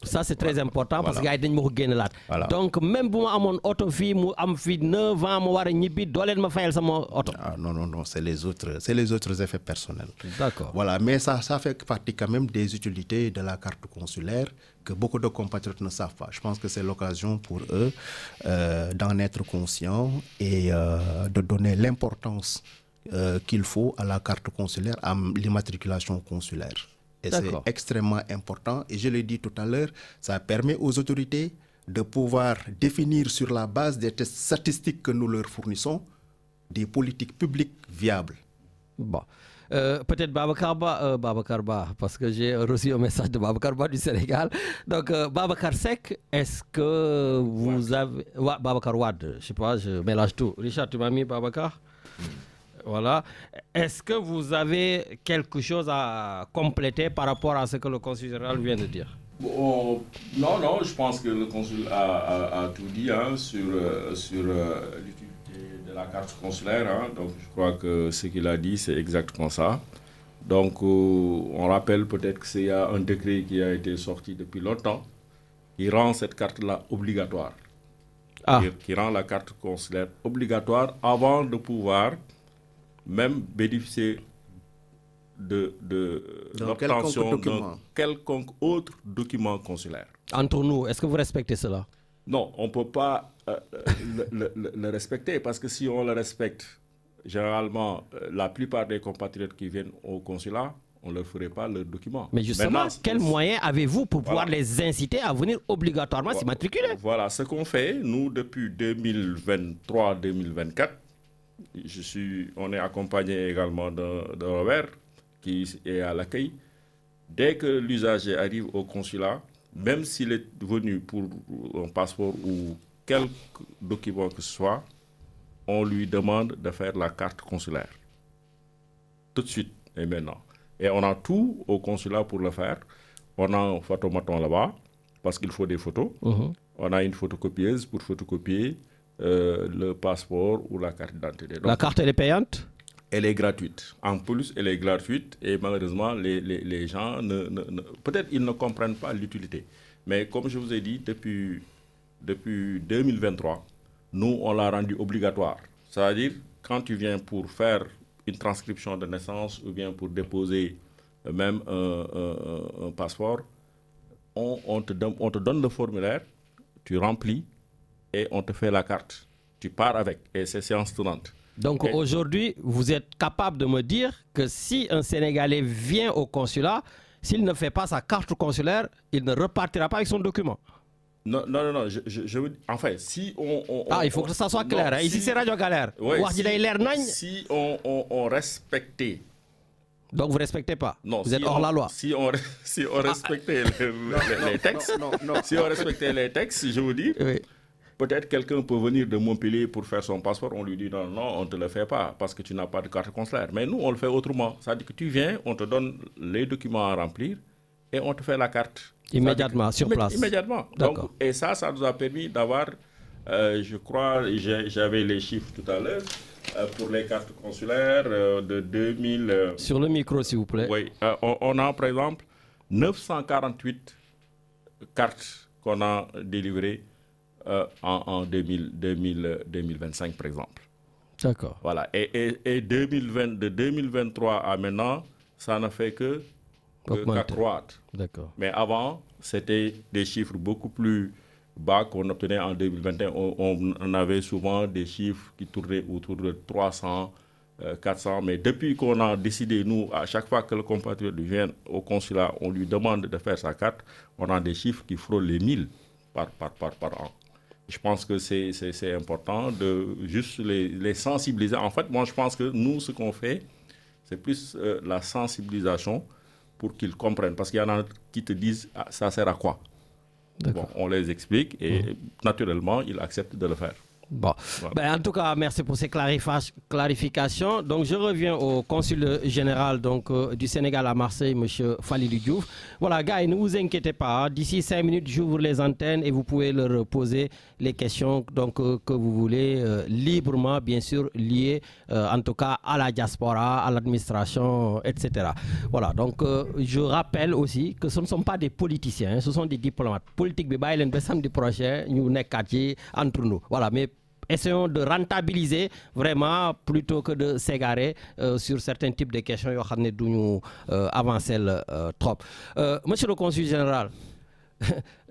Ça, c'est très important parce que gars yi dañ ma ko génne laat. Voilà. Donc, même bu ma amoon oto fii mu am fii 9 ans mu war a ñibbi doo leen ma fayal sama oto. Ah, non, c'est les autres effets personnels. D'accord. Voilà, mais ça fait partie quand même des utilités de la carte consulaire que beaucoup de compatriotes ne savent pas. Je pense que c'est l'occasion pour eux d'en être conscients et de donner l'importance qu'il faut à la carte consulaire, à l'immatriculation consulaire. Et c'est extrêmement important. Et je l'ai dit tout à l'heure, ça permet aux autorités de pouvoir définir sur la base des tests statistiques que nous leur fournissons des politiques publiques viables. Bon. Peut-être Babacar Ba, parce que j'ai reçu un message de Babacar Ba du Sénégal. Donc, Babacar Seck, est-ce que vous avez... Babacar Wade, je ne sais pas, je mélange tout. Richard, tu m'as mis Babacar? Voilà. Est-ce que vous avez quelque chose à compléter par rapport à ce que le consul général vient de dire? Bon, non, je pense que le consul a tout dit sur l'utilité de la carte consulaire. Donc, je crois que ce qu'il a dit, c'est exactement ça. Donc, on rappelle peut-être qu'il y a un décret qui a été sorti depuis longtemps qui rend cette carte-là obligatoire. Qui rend la carte consulaire obligatoire avant de pouvoir même bénéficier de l'obtention d'un quelconque autre document consulaire. Entre nous, est-ce que vous respectez cela? Non, on ne peut pas le respecter parce que si on le respecte, généralement, la plupart des compatriotes qui viennent au consulat, on ne leur ferait pas leur document. Mais justement, quels moyens avez-vous pour pouvoir les inciter à venir obligatoirement s'immatriculer? Voilà, ce qu'on fait, nous, depuis 2023-2024, on est accompagné également de Robert, qui est à l'accueil. Dès que l'usager arrive au consulat, même s'il est venu pour un passeport ou quelque document que ce soit, on lui demande de faire la carte consulaire. Tout de suite et maintenant. Et on a tout au consulat pour le faire. On a un photomaton là-bas, parce qu'il faut des photos. On a une photocopieuse pour photocopier le passeport ou la carte d'identité. Donc, la carte, elle est payante? Elle est gratuite. En plus, elle est gratuite et malheureusement, les gens, peut-être ils ne comprennent pas l'utilité. Mais comme je vous ai dit, depuis 2023, nous, on l'a rendu obligatoire. C'est-à-dire, quand tu viens pour faire une transcription de naissance ou bien pour déposer même un passeport, on te donne le formulaire, tu remplis, et on te fait la carte. Tu pars avec, et c'est séance tournante. Donc aujourd'hui, vous êtes capable de me dire que si un Sénégalais vient au consulat, s'il ne fait pas sa carte consulaire, il ne repartira pas avec son document? Non, enfin, si on il faut que ça soit clair. Non, ici, c'est Radio Galère. Ouais, si on respectait... Donc vous ne respectez pas? Non, vous êtes hors la loi? Si on respectait les textes, si on respectait les textes, je vous dis... Oui. Peut-être quelqu'un peut venir de Montpellier pour faire son passeport, on lui dit non, on ne te le fait pas parce que tu n'as pas de carte consulaire. Mais nous, on le fait autrement. C'est-à-dire que tu viens, on te donne les documents à remplir et on te fait la carte. Immédiatement, sur place. Immédiatement. Donc, et ça nous a permis d'avoir, je crois, j'avais les chiffres tout à l'heure, pour les cartes consulaires de 2000... Sur le micro, s'il vous plaît. Oui, on a par exemple 948 cartes qu'on a délivrées en 2025, par exemple. D'accord. Voilà. Et de 2023 à maintenant, ça n'a fait qu'accroître. D'accord. Mais avant, c'était des chiffres beaucoup plus bas qu'on obtenait en 2021. On avait souvent des chiffres qui tournaient autour de 300, 400. Mais depuis qu'on a décidé, nous, à chaque fois que le compatriote vient au consulat, on lui demande de faire sa carte, on a des chiffres qui frôlent les 1000 par an. Je pense que c'est important de juste les sensibiliser. En fait, moi, je pense que nous, ce qu'on fait, c'est plus la sensibilisation pour qu'ils comprennent. Parce qu'il y en a qui te disent ça sert à quoi? Bon, on les explique et naturellement, ils acceptent de le faire. Bon, ben, en tout cas, merci pour ces clarifications. Donc, je reviens au consul général du Sénégal à Marseille, M. Falilou Diouf. Voilà, gars, ne vous inquiétez pas. D'ici 5 minutes, j'ouvre les antennes et vous pouvez leur poser les questions que vous voulez librement, bien sûr, liées en tout cas à la diaspora, à l'administration, etc. Voilà, donc je rappelle aussi que ce ne sont pas des politiciens, hein, ce sont des diplomates. Politique, samedi prochain, nous sommes entre nous. Voilà, mais essayons de rentabiliser vraiment plutôt que de s'égarer sur certains types de questions qui nous avancer trop. Monsieur le consul général,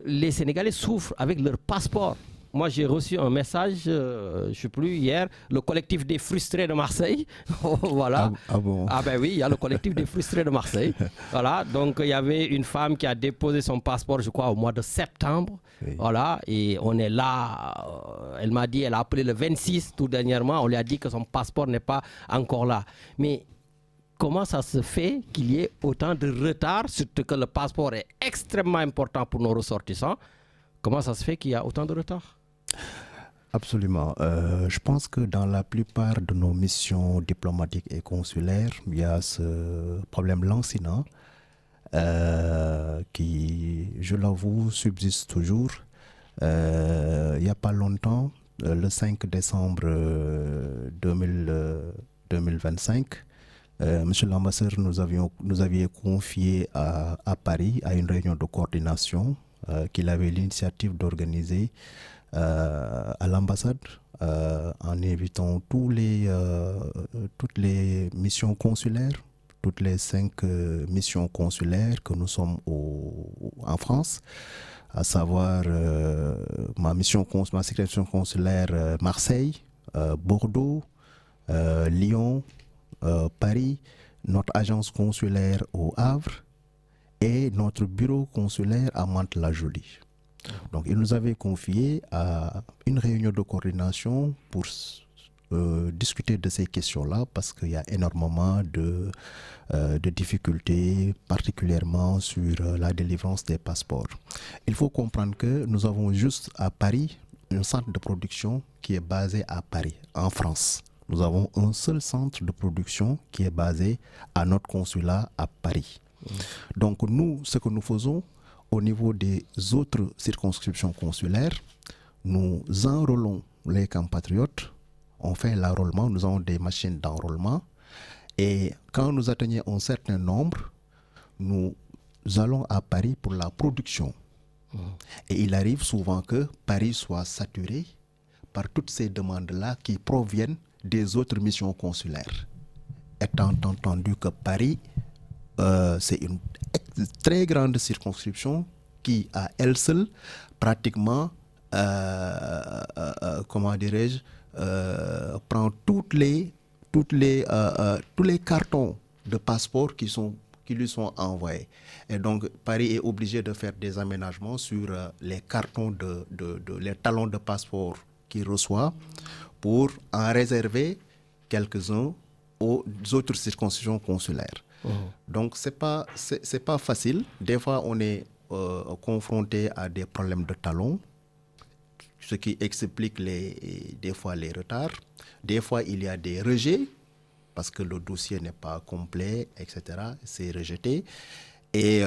les Sénégalais souffrent avec leur passeport. Moi, j'ai reçu un message, je ne sais plus, hier, le collectif des frustrés de Marseille. Voilà. Ah bon? Ah ben oui, il y a le collectif des frustrés de Marseille. Voilà, donc il y avait une femme qui a déposé son passeport, je crois, au mois de septembre. Oui. Voilà, et on est là. Elle m'a dit, elle a appelé le 26 tout dernièrement, on lui a dit que son passeport n'est pas encore là. Mais comment ça se fait qu'il y ait autant de retard, surtout que le passeport est extrêmement important pour nos ressortissants? Comment ça se fait qu'il y a autant de retard? Absolument. Je pense que dans la plupart de nos missions diplomatiques et consulaires, il y a ce problème lancinant qui, je l'avoue, subsiste toujours. Il n'y a pas longtemps, le 5 décembre 2025, Monsieur l'ambassadeur nous avait confié à Paris à une réunion de coordination qu'il avait l'initiative d'organiser à l'ambassade en invitant toutes les missions consulaires, toutes les 5 missions consulaires que nous sommes en France, à savoir ma secrétaire consulaire Marseille, Bordeaux, Lyon, Paris, notre agence consulaire au Havre et notre bureau consulaire à Mantes-la-Jolie. Donc, il nous avait confié à une réunion de coordination pour discuter de ces questions-là parce qu'il y a énormément de difficultés, particulièrement sur la délivrance des passeports. Il faut comprendre que nous avons juste à Paris un centre de production qui est basé à Paris, en France. Nous avons un seul centre de production qui est basé à notre consulat à Paris. Donc nous, ce que nous faisons au niveau des autres circonscriptions consulaires, nous enrôlons les compatriotes, on fait l'enrôlement, nous avons des machines d'enrôlement et quand nous atteignons un certain nombre, nous allons à Paris pour la production. Et il arrive souvent que Paris soit saturé par toutes ces demandes-là qui proviennent des autres missions consulaires. Étant entendu que Paris, c'est une très grande circonscription qui, à elle seule, pratiquement, prend tous les cartons de passeport qui lui sont envoyés. Et donc, Paris est obligé de faire des aménagements sur les cartons les talons de passeport qu'il reçoit pour en réserver quelques-uns aux autres circonscriptions consulaires. Donc, c'est pas facile. Des fois, on est confronté à des problèmes de talons, ce qui explique des fois les retards. Des fois, il y a des rejets parce que le dossier n'est pas complet, etc. C'est rejeté. Et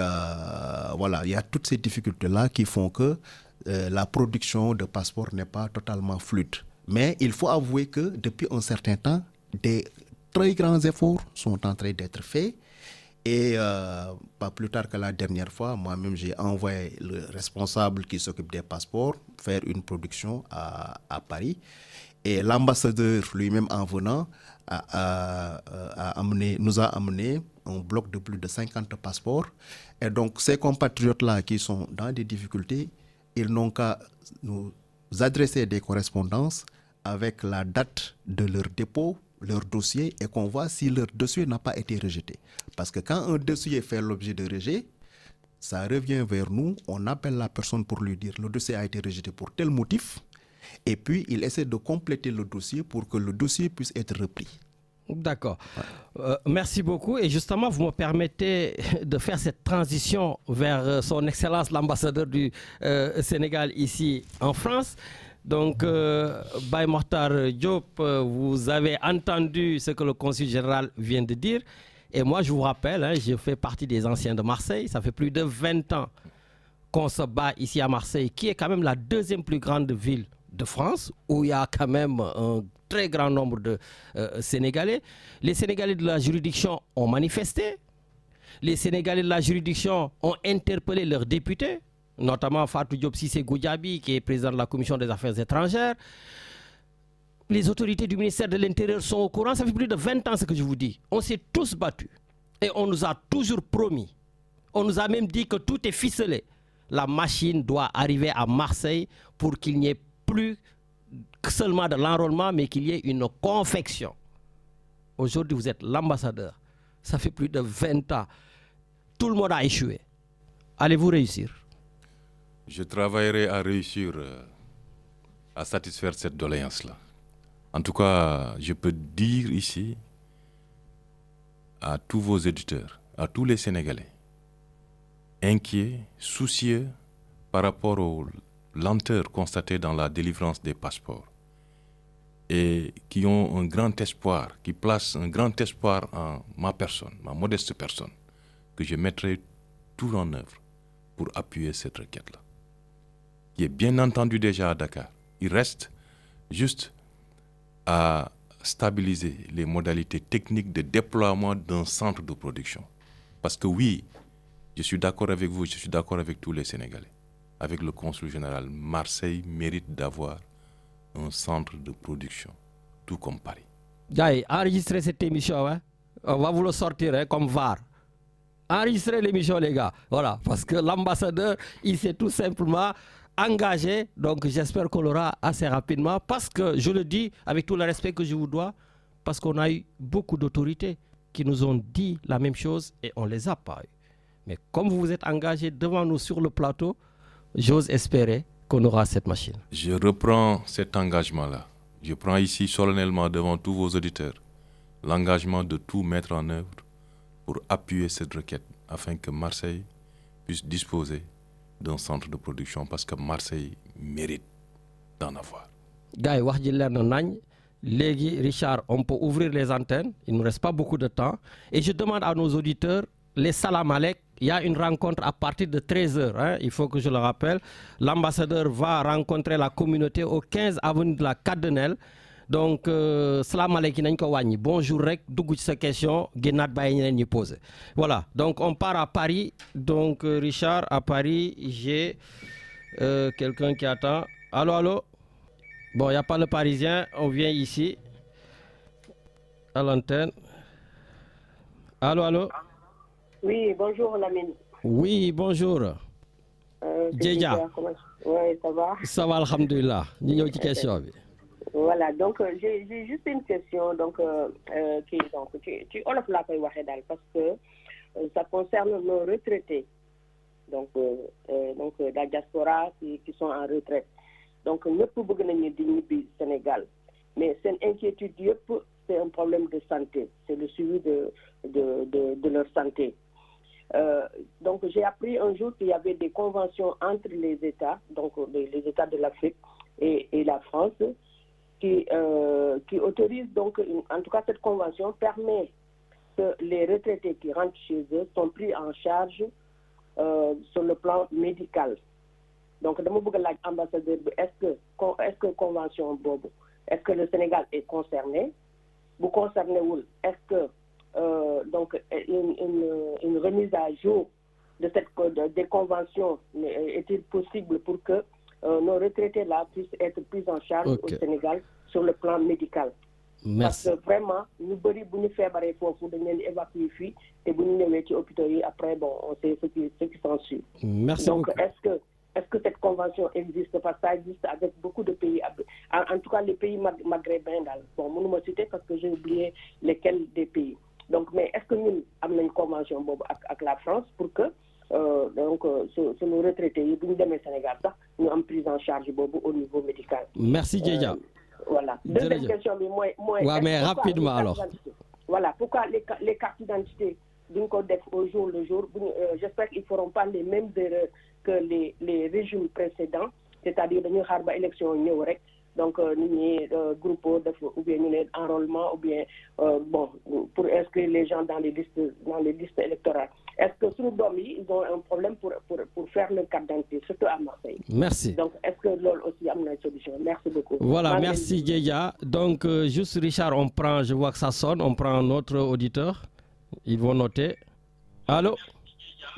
voilà, il y a toutes ces difficultés-là qui font que la production de passeports n'est pas totalement fluide. Mais il faut avouer que depuis un certain temps, des très grands efforts sont en train d'être faits. Et pas plus tard que la dernière fois, moi-même, j'ai envoyé le responsable qui s'occupe des passeports faire une production à Paris. Et l'ambassadeur lui-même en venant nous a amené un bloc de plus de 50 passeports. Et donc, ces compatriotes-là qui sont dans des difficultés, ils n'ont qu'à nous adresser des correspondances avec la date de leur dépôt, leur dossier, et qu'on voit si leur dossier n'a pas été rejeté. Parce que quand un dossier fait l'objet de rejet, ça revient vers nous, on appelle la personne pour lui dire le dossier a été rejeté pour tel motif, et puis il essaie de compléter le dossier pour que le dossier puisse être repris. D'accord. Merci beaucoup. Et justement, vous me permettez de faire cette transition vers son Excellence l'ambassadeur du Sénégal ici en France. Donc, Baye Mokhtar Diop, vous avez entendu ce que le consul général vient de dire. Et moi, je vous rappelle, hein, je fais partie des anciens de Marseille. Ça fait plus de 20 ans qu'on se bat ici à Marseille, qui est quand même la deuxième plus grande ville de France, où il y a quand même un très grand nombre de Sénégalais. Les Sénégalais de la juridiction ont manifesté. Les Sénégalais de la juridiction ont interpellé leurs députés, notamment Fatou Diop Cissé Goudiaby, qui est président de la Commission des Affaires étrangères. Les autorités du ministère de l'Intérieur sont au courant. Ça fait plus de 20 ans ce que je vous dis. On s'est tous battus. Et on nous a toujours promis. On nous a même dit que tout est ficelé. La machine doit arriver à Marseille pour qu'il n'y ait plus que seulement de l'enrôlement, mais qu'il y ait une confection. Aujourd'hui, vous êtes l'ambassadeur. Ça fait plus de 20 ans. Tout le monde a échoué. Allez-vous réussir? Je travaillerai à réussir, à satisfaire cette doléance-là. En tout cas, je peux dire ici à tous vos éditeurs, à tous les Sénégalais, inquiets, soucieux par rapport aux lenteurs constatées dans la délivrance des passeports et qui ont un grand espoir, qui placent un grand espoir en ma personne, ma modeste personne, que je mettrai tout en œuvre pour appuyer cette requête-là, qui est bien entendu déjà à Dakar. Il reste juste à stabiliser les modalités techniques de déploiement d'un centre de production. Parce que oui, je suis d'accord avec vous, je suis d'accord avec tous les Sénégalais. Avec le consul général, Marseille mérite d'avoir un centre de production, tout comme Paris. Gars, enregistrez cette émission, hein? On va vous le sortir, hein, comme VAR. Enregistrez l'émission, les gars. Voilà, parce que l'ambassadeur, il s'est tout simplement engagé. Donc, j'espère qu'on l'aura assez rapidement. Parce que, je le dis avec tout le respect que je vous dois, parce qu'on a eu beaucoup d'autorités qui nous ont dit la même chose et on ne les a pas eu. Mais comme vous vous êtes engagé devant nous sur le plateau, j'ose espérer qu'on aura cette machine. Je reprends cet engagement-là. Je prends ici solennellement devant tous vos auditeurs l'engagement de tout mettre en œuvre pour appuyer cette requête afin que Marseille puisse disposer d'un centre de production parce que Marseille mérite d'en avoir. Gars, wax ji leer na nañ. Légui, Richard, on peut ouvrir les antennes. Il ne nous reste pas beaucoup de temps. Et je demande à nos auditeurs, les salam alek, il y a une rencontre à partir de 13h. Hein, il faut que je le rappelle. L'ambassadeur va rencontrer la communauté au 15 avenue de la Cadenelle. Donc, salam alek, bonjour, rek, dugg ci sa question, gennat baye ñeneen ñi poser. Voilà, donc on part à Paris. Donc, Richard, à Paris, j'ai quelqu'un qui attend. Allô, allô? Bon, il n'y a pas le Parisien, on vient ici, à l'antenne. Allô, allô? Oui, bonjour Lamine. Oui, bonjour. Djeja. Oui, ça va? Ça va, alhamdoulilah. Nous avons une question. Voilà, donc j'ai juste une question donc, qui tu Olof l'a fait parce que ça concerne nos retraités, donc la diaspora qui sont en retraite. Donc, nous pouvons gagner du Sénégal. Mais cette inquiétude, c'est un problème de santé. C'est le suivi de leur santé. Donc, j'ai appris un jour qu'il y avait des conventions entre les États, donc les États de l'Afrique et la France, qui autorisent, donc, en tout cas, cette convention permet que les retraités qui rentrent chez eux sont pris en charge sur le plan médical. Donc, je veux dire, l'ambassadeur, est-ce que convention Bobo, est-ce que le Sénégal est concerné? Vous concernez où? Est-ce que donc une remise à jour de des conventions est-il possible pour que nos retraités là puissent être pris en charge au Sénégal sur le plan médical? Merci. Parce que vraiment, nous avons fait des efforts pour évacuer ici et nous avons été hôpitaux après, bon, on sait ce qui s'ensuit. Merci donc, beaucoup. Est-ce que cette convention existe? Parce que ça existe avec beaucoup de pays, en tout cas les pays maghrébins. Bon, je ne vais pas citer parce que j'ai oublié lesquels des pays. Donc, mais est-ce que nous avons une convention avec la France pour que sur nos retraités, nous sommes au Sénégal, nous avons pris en charge au niveau médical? Merci, Djeja. Voilà. Deuxième question, mais rapidement alors. Voilà, pourquoi les cartes d'identité au jour le jour, j'espère qu'ils ne feront pas les mêmes erreurs que les régimes précédents c'est-à-dire dañuy xaar ba élection ñëw rek donc nit ñi groupe dafa ou bien ñu ne enrôlement ou bien bon pour inscrire les gens dans les listes électorales. Est-ce que suñu doom yi ils ont un problème pour faire leur carte d'identité surtout à Marseille? Merci. Donc est-ce que loolu aussi am na solution? Merci beaucoup. Voilà, merci Djeja. Donc juste Richard, je vois que ça sonne, on prend notre auditeur. Ils vont noter. Allô?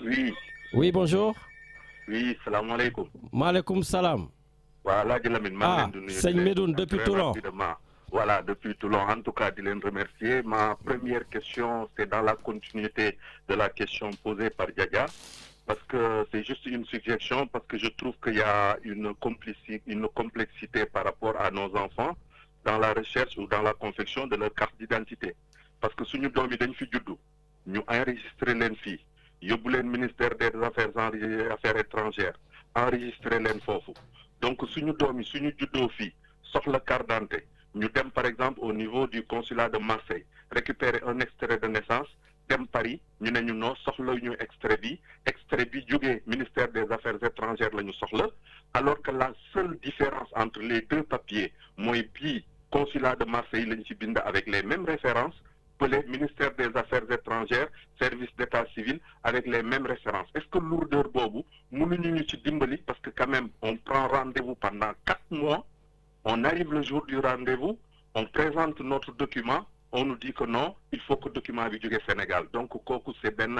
Oui. Oui, bonjour. Oui, salam alaikum. Maaleykum salam. Voilà, Seigne Medoun, depuis Toulon. Voilà, depuis Toulon. En tout cas, de les remercier. Ma première question, c'est dans la continuité de la question posée par Djadia. Parce que c'est juste une suggestion, parce que je trouve qu'il y a une complexité par rapport à nos enfants dans la recherche ou dans la confection de leur carte d'identité. Parce que si nous avons nous enregistrons les filles, nous avons le ministère des Affaires étrangères, enregistrer les fofo. Donc si nous avons une fille, sauf la carte d'identité, nous sommes par exemple au niveau du consulat de Marseille, récupérer un extrait de naissance, dem Paris, nous avons soxla ñu extrait bi jógee ministère des Affaires étrangères la ñu soxla, alors que la seule différence entre les deux papiers, mooy bii consulat de Marseille lañ ci bind avec les mêmes références, que les ministères des Affaires étrangères, service d'état civil avec les mêmes références. Est-ce que lourdeur bobu mënuñu ñu ci dimbali parce que quand même on prend rendez-vous pendant 4 mois, on arrive le jour du rendez-vous, on présente notre document, on nous dit que non, il faut que le document soit du Sénégal. Donc, c'est une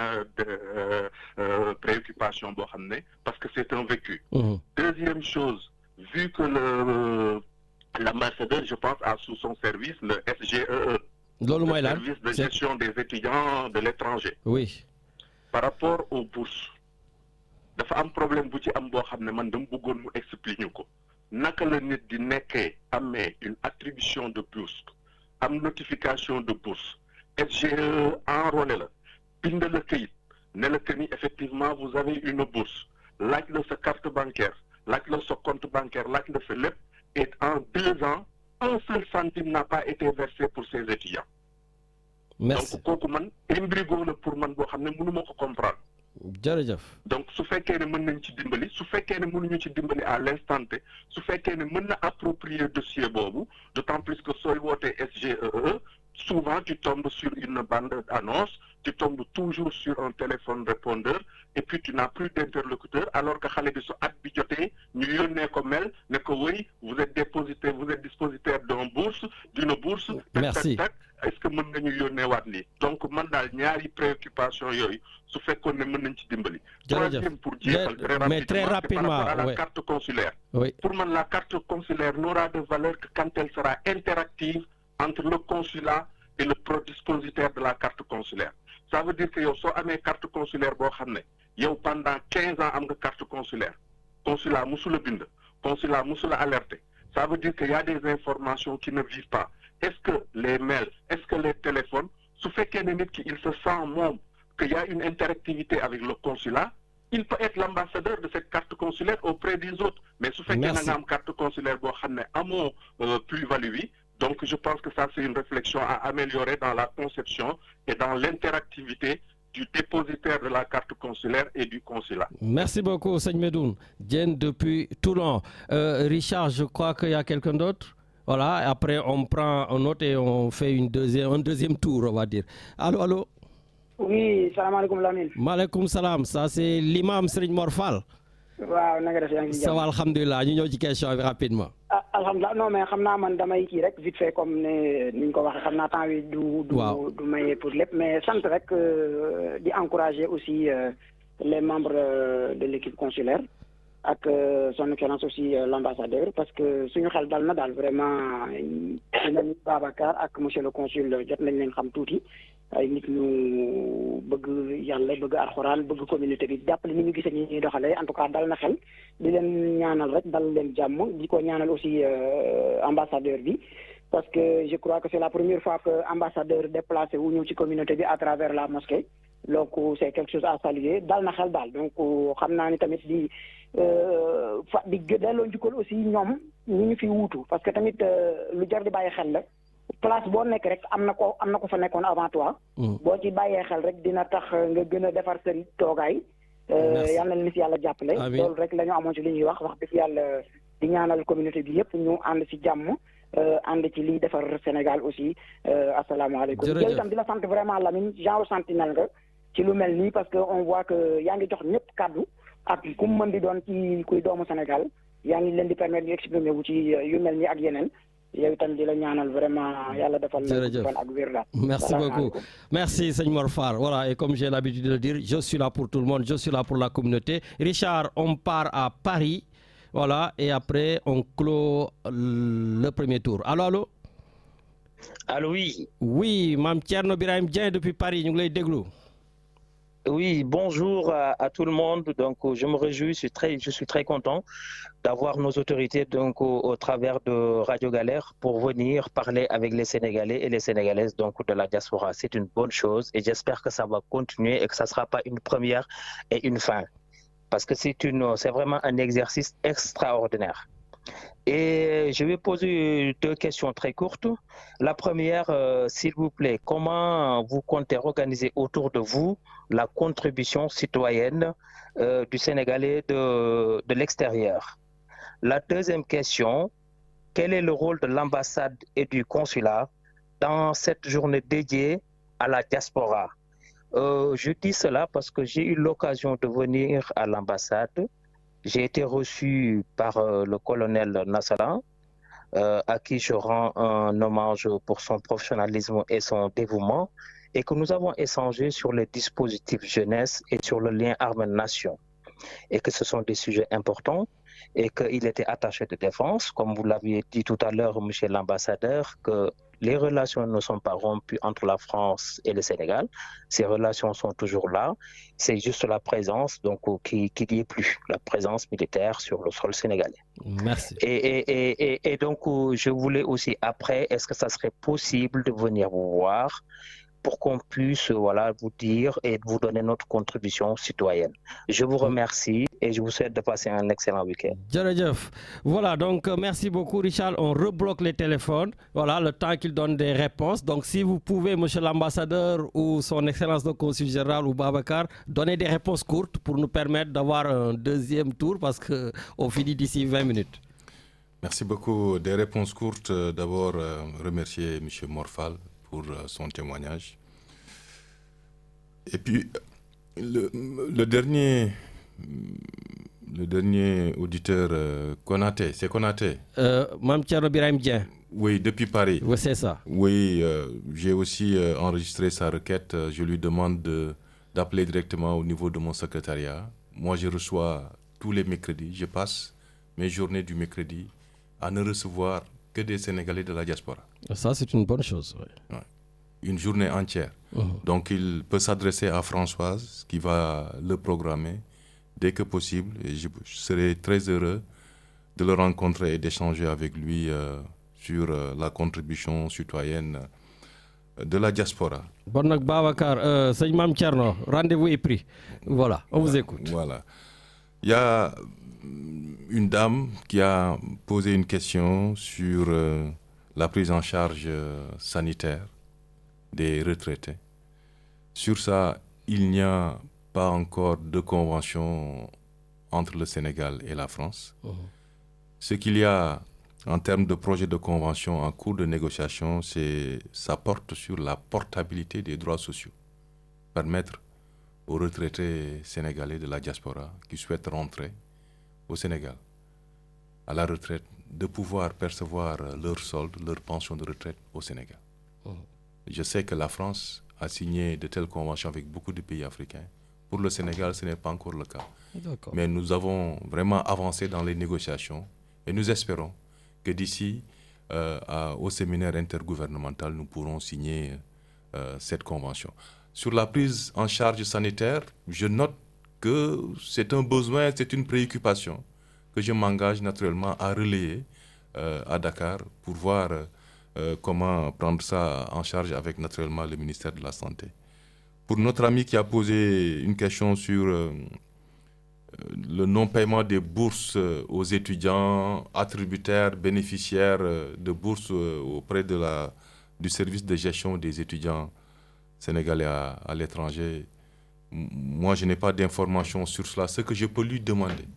préoccupation parce que c'est un vécu. Deuxième chose, vu que l'ambassadeur, je pense, a sous son service le SGEE, le service de gestion des étudiants de l'étranger. Oui. Par rapport aux bourses, il y a un problème que je veux expliquer. Naka la nit di nekké amé une attribution de bourse am notification de bourse SGE enrôlé la bind la kayit ne la que ni effectivement vous avez une bourse laaj la sa carte bancaire laaj la sa compte bancaire laaj la sa lépp et en 2 ans un seul centime n'a pas été versé pour ces étudiants. Merci. Donc kooku man imbrigo la pour man boo xam ne mënuma ko comprendre. Donc su fekkee ne mën nañ ci dimbali su fekkee ne mënuñu ci dimbali à l'instant T su fekkee ne mën na approprier dossier boobu d'autant plus que sooy wootee SGEE souvent tu tombes sur une bande annonce, tu tombes toujours sur un téléphone répondeur et puis tu n'as plus d'interlocuteur alors que xale bi su at bi jotee ñu yónnee ko mail ne ko oui vous êtes dispositaire d'une bourse. Merci. Est-ce que mën nga ñu yónnee waat lii donc man daal ñaari préoccupation yooyu su fekkoon ne mën nañ ci dimbali. Troisième pour jeexal très rapidement par rapport à la carte consulaire. Oui. Pour moi la carte consulaire n'aura de valeur que quand elle sera interactive entre le consulat et le dispositaire de la carte consulaire. Ça veut dire que yow soo amee carte consulaire boo xam ne yow pendant 15 ans am nga carte consulaire consulat musula bind consulat musula alerté ça veut dire qu'il y a des informations qui ne vivent pas. Est-ce que les mails, est-ce que les téléphones, su fekkee ne nit ki il se sent moom qu'il y a une interactivité avec le consulat, il peut être l'ambassadeur de cette carte consulaire auprès des autres. Mais su fekkee na nga am carte consulaire boo xam ne amoo plus-value yi, donc je pense que ça c'est une réflexion à améliorer dans la conception et dans l'interactivité du dépositaire de la carte consulaire et du consulat. Merci beaucoup, Seigne Medoun. Diène depuis Toulon. Richard, je crois qu'il y a quelqu'un d'autre. Voilà, après on prend un autre et on fait un deuxième tour, on va dire. Allô? Oui, salam alaikum Lamine. Maaleykum salam, ça c'est l'imam Serigne Mor Fall. Waaw na nga def yaa ngi ça va alhamdulilah ñu ñëw ci question bi rapidement. Alhamdulilah non mais xam naa man damay kii rek vite fait comme ne ni ñu ko waxee xam naa temps wi du maye pour lépp mais sant rek di encourager aussi les membres de l'équipe consulaire ak son excellence aussi l'ambassadeur parce que suñu xel dal na daal vraiment ñu Babacar ak monsieur le consul jot nañ leen xam tuuti ay nit ñu bëgg yàlla bëgg alxuraan bëgg communauté bi jàppale ni ñu gisee ñi ñuy doxalee en tout cas dal na xel di leen ñaanal rek dal leen jàmm di ko ñaanal aussi ambassadeur bi parce que je crois que c'est la première fois que ambassadeur déplacé wu ñëw ci communauté bi à travers la mosquée donc c'est quelque chose à saluer dal na xel daal donc xam naa ni tamit di delloo njukkal aussi ñoom ñu fi wuutu parce que tamit lu jar di bàyyi xel la place boo nekk rek am na ko fa nekkoon avant toi boo ci bàyyee xel rek dina tax nga gën a defar sa toogaay yal na leen si yàlla jàppale. loolu rek la ñu amoon ci li ñuy wax dëgg yàlla di ñaanal communauté bi yëpp ñu ànd si jàmm ànd ci liy defar Sénégal aussi asalaamaaleykum. jërëjëf yow itam di la sant vraiment Lamine genre sentinelle nga ci lu mel nii parce que on voit que yaa ngi jox ñëpp kàddu ak ku mu mën di doon ci kuy doomu Sénégal yaa ngi leen di permettre ñu exprimer wu ci yu mel nii ak yeneen. yow itam di la ñaanal vraiment yàlla defal fan ak wér la. Merci beaucoup. Merci Seigne Morfar. Voilà, et comme j'ai l'habitude de le dire, je suis là pour tout le monde, je suis là pour la communauté. Richard, on part à Paris. Voilà, et après on clôt le premier tour. Allô? Allô, oui. Oui, Mam Thierno Birahim Dieng depuis Paris, ñu ngi lay déglu. Oui, bonjour à tout le monde. Donc, je me réjouis, je suis très content d'avoir nos autorités donc au travers de Radio Galère pour venir parler avec les Sénégalais et les Sénégalaises donc de la diaspora. C'est une bonne chose et j'espère que ça va continuer et que ça ne sera pas une première et une fin. Parce que c'est vraiment un exercice extraordinaire. Et je vais poser 2 questions très courtes. La première, s'il vous plaît, comment vous comptez organiser autour de vous la contribution citoyenne du Sénégalais de l'extérieur? La deuxième question, quel est le rôle de l'ambassade et du consulat dans cette journée dédiée à la diaspora? Je dis cela parce que j'ai eu l'occasion de venir à l'ambassade. J'ai été reçu par le colonel Nassala, à qui je rends un hommage pour son professionnalisme et son dévouement, et que nous avons échangé sur les dispositifs jeunesse et sur le lien armée-nation, et que ce sont des sujets importants, et qu'il était attaché de défense, comme vous l'aviez dit tout à l'heure, monsieur l'ambassadeur, que les relations ne sont pas rompues entre la France et le Sénégal. Ces relations sont toujours là. C'est juste la présence donc, qui n'y est plus, la présence militaire sur le sol sénégalais. Merci. Et donc, je voulais aussi, après, est-ce que ça serait possible de venir vous voir pour qu'on puisse vous dire et vous donner notre contribution citoyenne. Je vous remercie et je vous souhaite de passer un excellent week-end. Voilà, donc merci beaucoup Richard. On rebloque les téléphones. Voilà, le temps qu'il donne des réponses. Donc si vous pouvez, monsieur l'ambassadeur ou son excellence le consul général ou Babacar, donner des réponses courtes pour nous permettre d'avoir un deuxième tour parce qu'on finit d'ici 20 minutes. Merci beaucoup. Des réponses courtes. D'abord, remercier monsieur Morfal pour son témoignage. Et puis, le dernier auditeur, Konaté, c'est Konaté Mam Thierno Birahim Dieng. Oui, depuis Paris. Oui, c'est ça. Oui, j'ai aussi enregistré sa requête. Je lui demande d'appeler directement au niveau de mon secrétariat. Moi, je reçois tous les mercredis. Je passe mes journées du mercredi à ne recevoir que des Sénégalais de la diaspora. Ça, c'est une bonne chose. Oui. Ouais. Une journée entière. Donc, il peut s'adresser à Françoise, qui va le programmer dès que possible. Et je serai très heureux de le rencontrer et d'échanger avec lui sur la contribution citoyenne de la diaspora. Bon, Babacar, c'est Mam Thierno, rendez-vous est pris. Voilà, on vous écoute. Voilà. Il y a une dame qui a posé une question sur la prise en charge sanitaire des retraités. Sur ça, il n'y a pas encore de convention entre le Sénégal et la France. Ce qu'il y a en termes de projet de convention en cours de négociation, ça porte sur la portabilité des droits sociaux. Permettre aux retraités sénégalais de la diaspora qui souhaitent rentrer au Sénégal à la retraite de pouvoir percevoir leur solde, leur pension de retraite au Sénégal. Je sais que la France a signé de telles conventions avec beaucoup de pays africains. Pour le Sénégal, ce n'est pas encore le cas. Mais nous avons vraiment avancé dans les négociations et nous espérons que d'ici au séminaire intergouvernemental, nous pourrons signer cette convention. Sur la prise en charge sanitaire, je note que c'est un besoin, c'est une préoccupation que je m'engage naturellement à relayer à Dakar pour voir comment prendre ça en charge avec naturellement le ministère de la Santé. Pour notre ami qui a posé une question sur le non-paiement des bourses aux étudiants attributaires, bénéficiaires de bourses auprès du service de gestion des étudiants sénégalais à l'étranger, moi, je n'ai pas d'informations sur cela. Ce que je peux lui demander,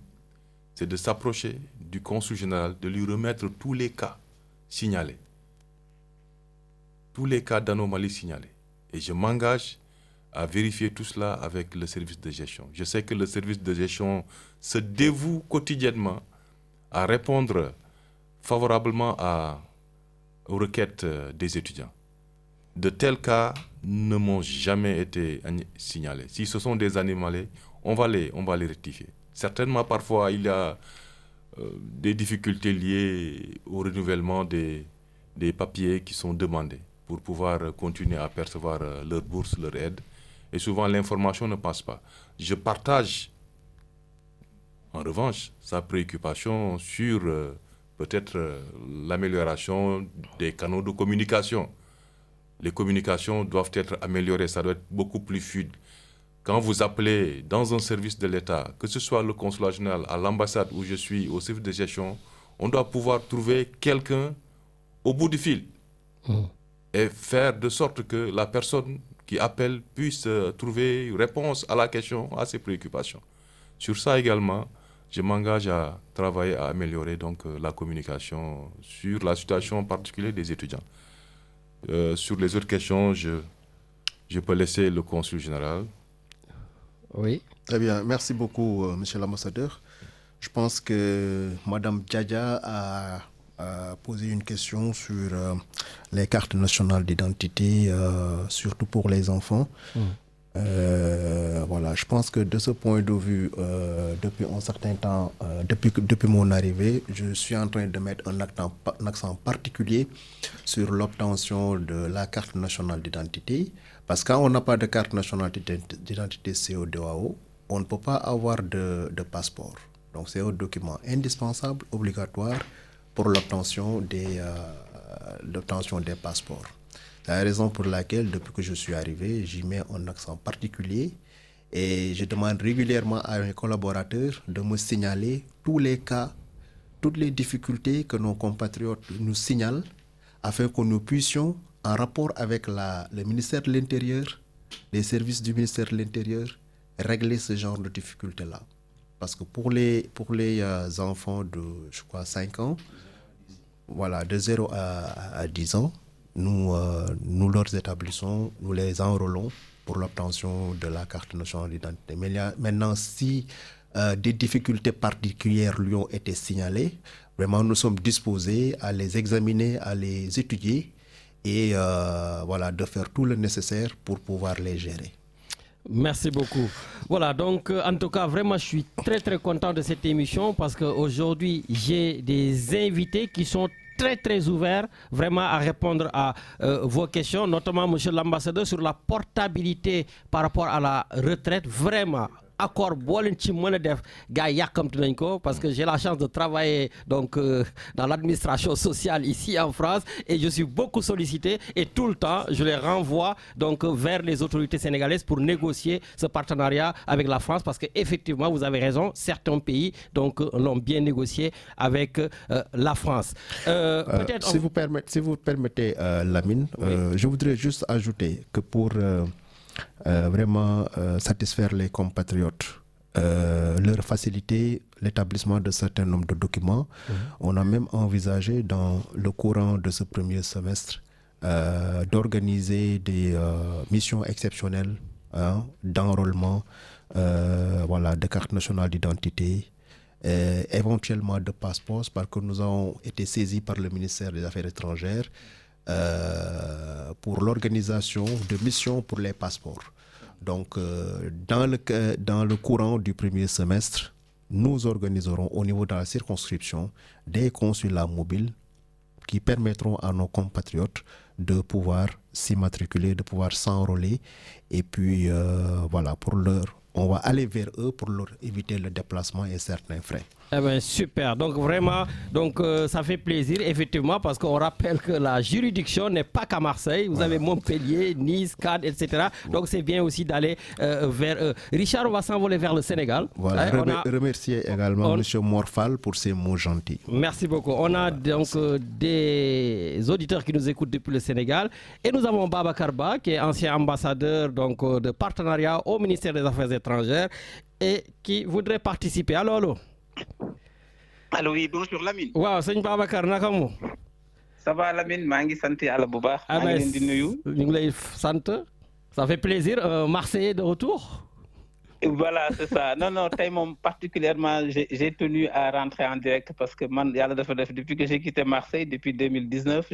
c'est de s'approcher du consul général, de lui remettre tous les cas signalés. Tous les cas d'anomalie signalés. Et je m'engage à vérifier tout cela avec le service de gestion. Je sais que le service de gestion se dévoue quotidiennement à répondre favorablement aux requêtes des étudiants. De tels cas ne m'ont jamais été signalés. Si ce sont des anomalies, on va les rectifier. Certainement, parfois, il y a des difficultés liées au renouvellement des papiers qui sont demandés pour pouvoir continuer à percevoir leur bourse, leur aide. Et souvent, l'information ne passe pas. Je partage, en revanche, sa préoccupation sur peut-être l'amélioration des canaux de communication. Les communications doivent être améliorées, ça doit être beaucoup plus fluide. Quand vous appelez dans un service de l'État, que ce soit le consulat général, à l'ambassade où je suis, au service de gestion, on doit pouvoir trouver quelqu'un au bout du fil et faire de sorte que la personne qui appelle puisse trouver une réponse à la question, à ses préoccupations. Sur ça également, je m'engage à travailler à améliorer donc, la communication sur la situation particulière des étudiants. Sur les autres questions, je peux laisser le consul général. Oui. Très bien, merci beaucoup, monsieur l'ambassadeur. Je pense que Madame Djadja a posé une question sur les cartes nationales d'identité, surtout pour les enfants. Voilà, je pense que de ce point de vue, depuis un certain temps, depuis mon arrivée, je suis en train de mettre un accent particulier sur l'obtention de la carte nationale d'identité. Parce que quand on n'a pas de carte nationale d'identité CODAO, on ne peut pas avoir de passeport. Donc c'est un document indispensable, obligatoire pour l'obtention des passeports. C'est la raison pour laquelle, depuis que je suis arrivé, j'y mets un accent particulier et je demande régulièrement à mes collaborateurs de me signaler tous les cas, toutes les difficultés que nos compatriotes nous signalent afin que nous puissions, en rapport avec le ministère de l'Intérieur, les services du ministère de l'Intérieur, régler ce genre de difficultés-là. Parce que pour les enfants de, je crois, 5 ans, voilà, de 0 à 10 ans, nous leur établissons, nous les enrôlons pour l'obtention de la carte nationale d'identité. Mais maintenant, si des difficultés particulières lui ont été signalées, vraiment nous sommes disposés à les examiner, à les étudier et voilà, de faire tout le nécessaire pour pouvoir les gérer. Merci beaucoup. Voilà, donc en tout cas, vraiment, je suis très très content de cette émission parce qu'aujourd'hui, j'ai des invités qui sont très ouverts vraiment à répondre à vos questions, notamment monsieur l'ambassadeur sur la portabilité par rapport à la retraite. Vraiment, accord parce que j'ai la chance de travailler donc dans l'administration sociale ici en France et je suis beaucoup sollicité et tout le temps je les renvoie donc vers les autorités sénégalaises pour négocier ce partenariat avec la France parce que effectivement vous avez raison, certains pays donc l'ont bien négocié avec la France. Peut-être si vous permettez Lamine, oui. Je voudrais juste ajouter que pour vraiment satisfaire les compatriotes, leur faciliter l'établissement de certains nombres de documents. On a même envisagé dans le courant de ce premier semestre d'organiser des missions exceptionnelles d'enrôlement voilà, de cartes nationales d'identité, éventuellement de passeports, parce que nous avons été saisis par le ministère des Affaires étrangères pour l'organisation de missions pour les passeports. Donc, dans le courant du premier semestre, nous organiserons au niveau de la circonscription des consulats mobiles qui permettront à nos compatriotes de pouvoir s'immatriculer, de pouvoir s'enrôler et puis voilà, pour leur on va aller vers eux pour leur éviter le déplacement et certains frais. Eh bien, super. Donc, vraiment, ça fait plaisir, effectivement, parce qu'on rappelle que la juridiction n'est pas qu'à Marseille. Vous avez Montpellier, Nice, Cannes, etc. Donc, c'est bien aussi d'aller vers eux. Richard, on va s'envoler vers le Sénégal. Voilà. Remercier également M. Morphal pour ses mots gentils. Merci beaucoup. On a donc des auditeurs qui nous écoutent depuis le Sénégal. Et nous avons Baba Karba, qui est ancien ambassadeur de partenariat au ministère des Affaires étrangères et qui voudrait participer. Allô? Allô, oui, bonjour Lamine. Waaw, sëñ Babacar naka mu? Ça va Lamine, maa ngi sant Yàlla bu baax. Maa ngi leen di nuyu. Ñu ngi lay sant. Ça fait plaisir. Marseillais de retour. Voilà, c'est ça. Non, tey moom particulièrement, j'ai tenu à rentrer en direct parce que man, Yàlla dafa def, depuis que j'ai quitté Marseille, depuis 2019,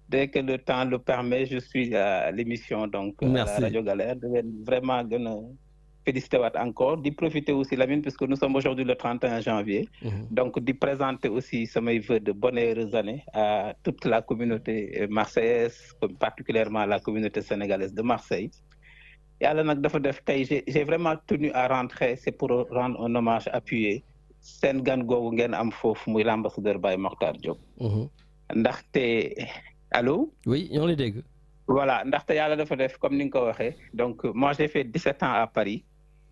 dès que le temps le permet, je suis à l'émission donc à la Radio Galère. Je vais vraiment féliciter encore, d'y profiter aussi Lamine, puisque nous sommes aujourd'hui le 31 janvier. Donc d'y présenter aussi mes vœux de bonnes et heureuses années à toute la communauté marseillaise, particulièrement à la communauté sénégalaise de Marseille. Et alors, j'ai vraiment tenu à rentrer, c'est pour rendre un hommage appuyé. Sen gan googu ngeen am foofu muy l'ambassadeur Baye Mokhtar Diop. Ndaxte allô? Oui, on les dégg. Voilà, ndaxte yàlla dafa def comme ni nga ko waxee. Donc moi j'ai fait 17 ans à Paris.